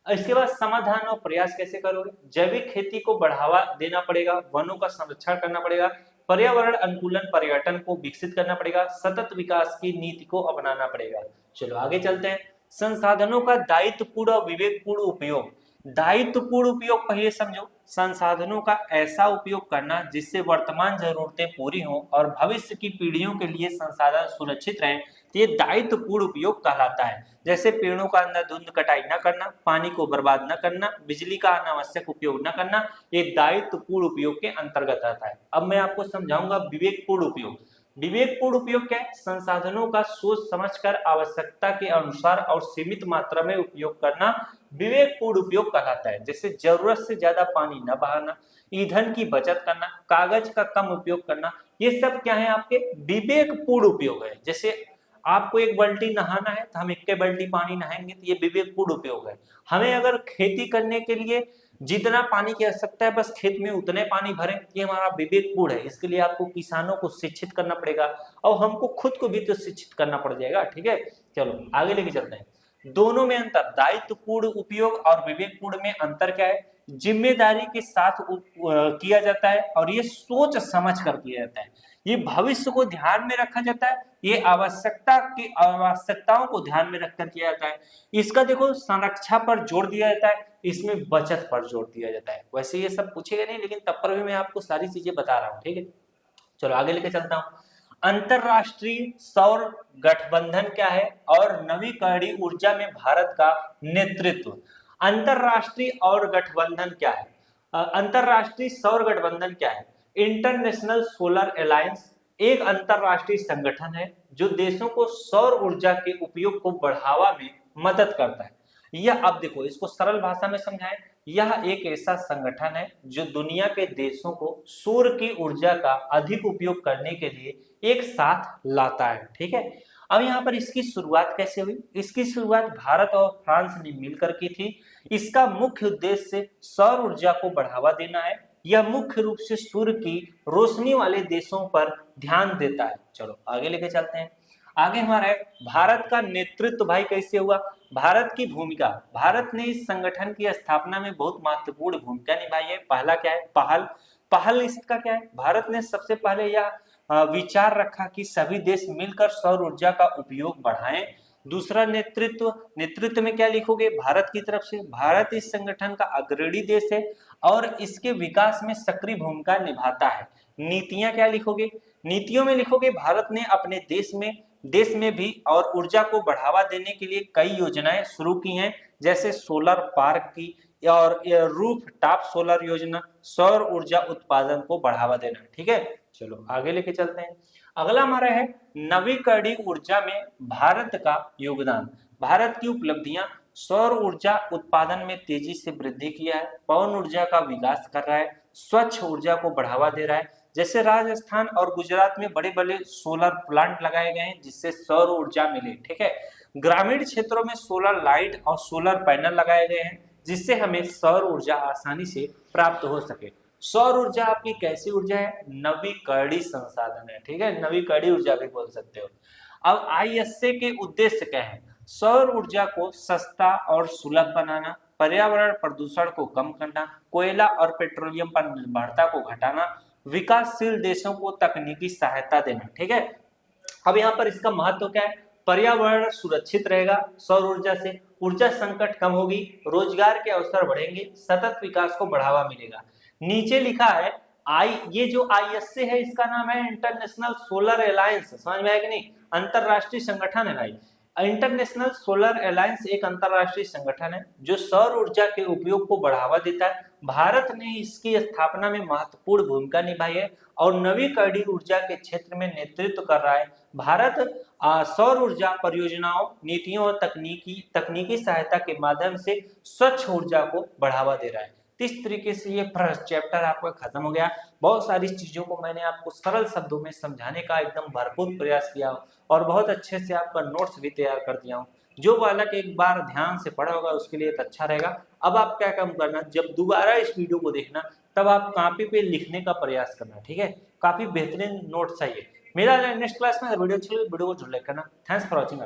इसके बाद समाधान और प्रयास कैसे करोगे? जैविक खेती को बढ़ावा देना पड़ेगा, वनों का संरक्षण करना पड़ेगा, पर्यावरण अनुकूलन पर्यटन को विकसित करना पड़ेगा, सतत विकास की नीति को अपनाना पड़ेगा। चलो आगे चलते हैं। संसाधनों का दायित्वपूर्ण और विवेकपूर्ण उपयोग। दायित्वपूर्ण उपयोग पहले समझो, संसाधनों का ऐसा उपयोग करना जिससे वर्तमान जरूरतें पूरी हों और भविष्य की पीढ़ियों के लिए संसाधन सुरक्षित रहें, तो ये दायित्वपूर्ण उपयोग कहलाता है। जैसे पेड़ों का अंधाधुंध कटाई न करना, पानी को बर्बाद न करना, बिजली का अनावश्यक उपयोग न करना, ये दायित्वपूर्ण उपयोग के अंतर्गत आता है। अब मैं आपको समझाऊंगा विवेकपूर्ण उपयोग। विवेकपूर्ण उपयोग क्या है? संसाधनों का सोच समझकर आवश्यकता के अनुसार और सीमित मात्रा में उपयोग करना विवेकपूर्ण उपयोग कहलाता है। जैसे जरूरत से ज्यादा पानी न बहाना, ईंधन की बचत करना, कागज का कम उपयोग करना, ये सब क्या है? आपके विवेकपूर्ण उपयोग है। जैसे आपको एक बाल्टी नहाना है तो हम एक बाल्टी पानी नहाएंगे, तो ये विवेकपूर्ण उपयोग है। हमें अगर खेती करने के लिए जितना पानी की आवश्यकता है बस खेत में उतने पानी भरें, ये हमारा विवेकपूर्ण है। इसके लिए आपको किसानों को शिक्षित करना पड़ेगा और हमको खुद को भी तो शिक्षित करना पड़ जाएगा। ठीक है, चलो आगे लेके चलते हैं। दोनों में अंतर, दायित्वपूर्ण उपयोग और विवेकपूर्ण में अंतर क्या है? जिम्मेदारी के साथ किया जाता है और ये सोच समझ कर किया जाता है, ये भविष्य को ध्यान में रखा जाता है, ये आवश्यकताओं को ध्यान में रखकर किया जाता है। इसका देखो संरक्षा पर जोर दिया जाता है, इसमें बचत पर जोर दिया जाता है। वैसे ये सब पूछेगा नहीं, लेकिन तब पर भी मैं आपको सारी चीजें बता रहा हूँ। ठीक है, चलो आगे लेके चलता हूँ। अंतरराष्ट्रीय सौर गठबंधन क्या है और नवीकरणीय ऊर्जा में भारत का नेतृत्व। अंतरराष्ट्रीय और गठबंधन क्या है? अंतरराष्ट्रीय सौर गठबंधन क्या है? इंटरनेशनल सोलर अलायंस एक अंतरराष्ट्रीय संगठन है जो देशों को सौर ऊर्जा के उपयोग को बढ़ावा में मदद करता है। यह, अब देखो इसको सरल भाषा में समझाएं, यह एक ऐसा संगठन है जो दुनिया के देशों को सूर्य की ऊर्जा का अधिक उपयोग करने के लिए एक साथ लाता है। ठीक है, अब यहाँ पर इसकी शुरुआत कैसे हुई? इसकी शुरुआत भारत और फ्रांस ने मिलकर की थी। इसका मुख्य उद्देश्य सौर ऊर्जा को बढ़ावा देना है। यह मुख्य रूप से सूर्य की रोशनी वाले देशों पर ध्यान देता है। चलो आगे लेके चलते हैं। आगे हमारा है भारत का नेतृत्व भाई कैसे हुआ? भारत की भूमिका, भारत ने इस संगठन की स्थापना में बहुत महत्वपूर्ण भूमिका निभाई है। पहला क्या है? पहल इसका क्या है? भारत ने सबसे पहले यह विचार रखा कि सभी देश मिलकर सौर ऊर्जा का उपयोग बढ़ाएं। दूसरा नेतृत्व में क्या लिखोगे? भारत की तरफ से। भारत इस संगठन का अग्रणी देश है और इसके विकास में सक्रिय भूमिका निभाता है। नीतियां क्या लिखोगे? नीतियों में लिखोगे भारत ने अपने देश में भी और ऊर्जा को बढ़ावा देने के लिए कई योजनाएं शुरू की हैं, जैसे सोलर पार्क की और रूफ टॉप सोलर योजना, सौर ऊर्जा उत्पादन को बढ़ावा देना। ठीक है, चलो आगे लेके चलते हैं। अगला हमारा है नवीकरणीय ऊर्जा में भारत का योगदान। भारत की उपलब्धियां, सौर ऊर्जा उत्पादन में तेजी से वृद्धि किया है, पवन ऊर्जा का विकास कर रहा है, स्वच्छ ऊर्जा को बढ़ावा दे रहा है। जैसे राजस्थान और गुजरात में बड़े बड़े सोलर प्लांट लगाए गए हैं जिससे सौर ऊर्जा मिले। ठीक है, ग्रामीण क्षेत्रों में सोलर लाइट और सोलर पैनल लगाए गए हैं जिससे हमें सौर ऊर्जा आसानी से प्राप्त हो सके। सौर ऊर्जा आपकी कैसी ऊर्जा है? नवीकरणीय संसाधन है। ठीक है, नवीकरणीय ऊर्जा भी बोल सकते हो। अब ISA के उद्देश्य क्या है? सौर ऊर्जा को सस्ता और सुलभ बनाना, पर्यावरण प्रदूषण को कम करना, कोयला और पेट्रोलियम पर निर्भरता को घटाना, विकासशील देशों को तकनीकी सहायता देना। ठीक है, अब यहाँ पर इसका महत्व क्या है? पर्यावरण सुरक्षित रहेगा सौर ऊर्जा से, ऊर्जा संकट कम होगी, रोजगार के अवसर बढ़ेंगे, सतत विकास को बढ़ावा मिलेगा। नीचे लिखा है ये जो ISA है इसका नाम है इंटरनेशनल सोलर अलायंस। समझ में आया कि नहीं? अंतरराष्ट्रीय संगठन है भाई। इंटरनेशनल सोलर अलायंस एक अंतरराष्ट्रीय संगठन है जो सौर ऊर्जा के उपयोग को बढ़ावा देता है। भारत ने इसकी स्थापना में महत्वपूर्ण भूमिका निभाई है और नवीकरणीय ऊर्जा के क्षेत्र में नेतृत्व कर रहा है। भारत सौर ऊर्जा परियोजनाओं, नीतियों और तकनीकी सहायता के माध्यम से स्वच्छ ऊर्जा को बढ़ावा दे रहा है। तो इस तरीके से ये फर्स्ट चैप्टर आपका खत्म हो गया। बहुत सारी चीजों को मैंने आपको सरल शब्दों में समझाने का एकदम भरपूर प्रयास किया और बहुत अच्छे से आपका नोट्स भी तैयार कर दिया हूँ। जो बालक एक बार ध्यान से पढ़ा होगा उसके लिए तो अच्छा रहेगा। अब आप क्या काम करना, जब दोबारा इस वीडियो को देखना तब आप कॉपी पे लिखने का प्रयास करना, ठीक है। काफी बेहतरीन नोट्स चाहिए। मेरा नेक्स्ट क्लास में वीडियो अच्छी लगी वीडियो को जरूर लाइक करना। Thanks for watching.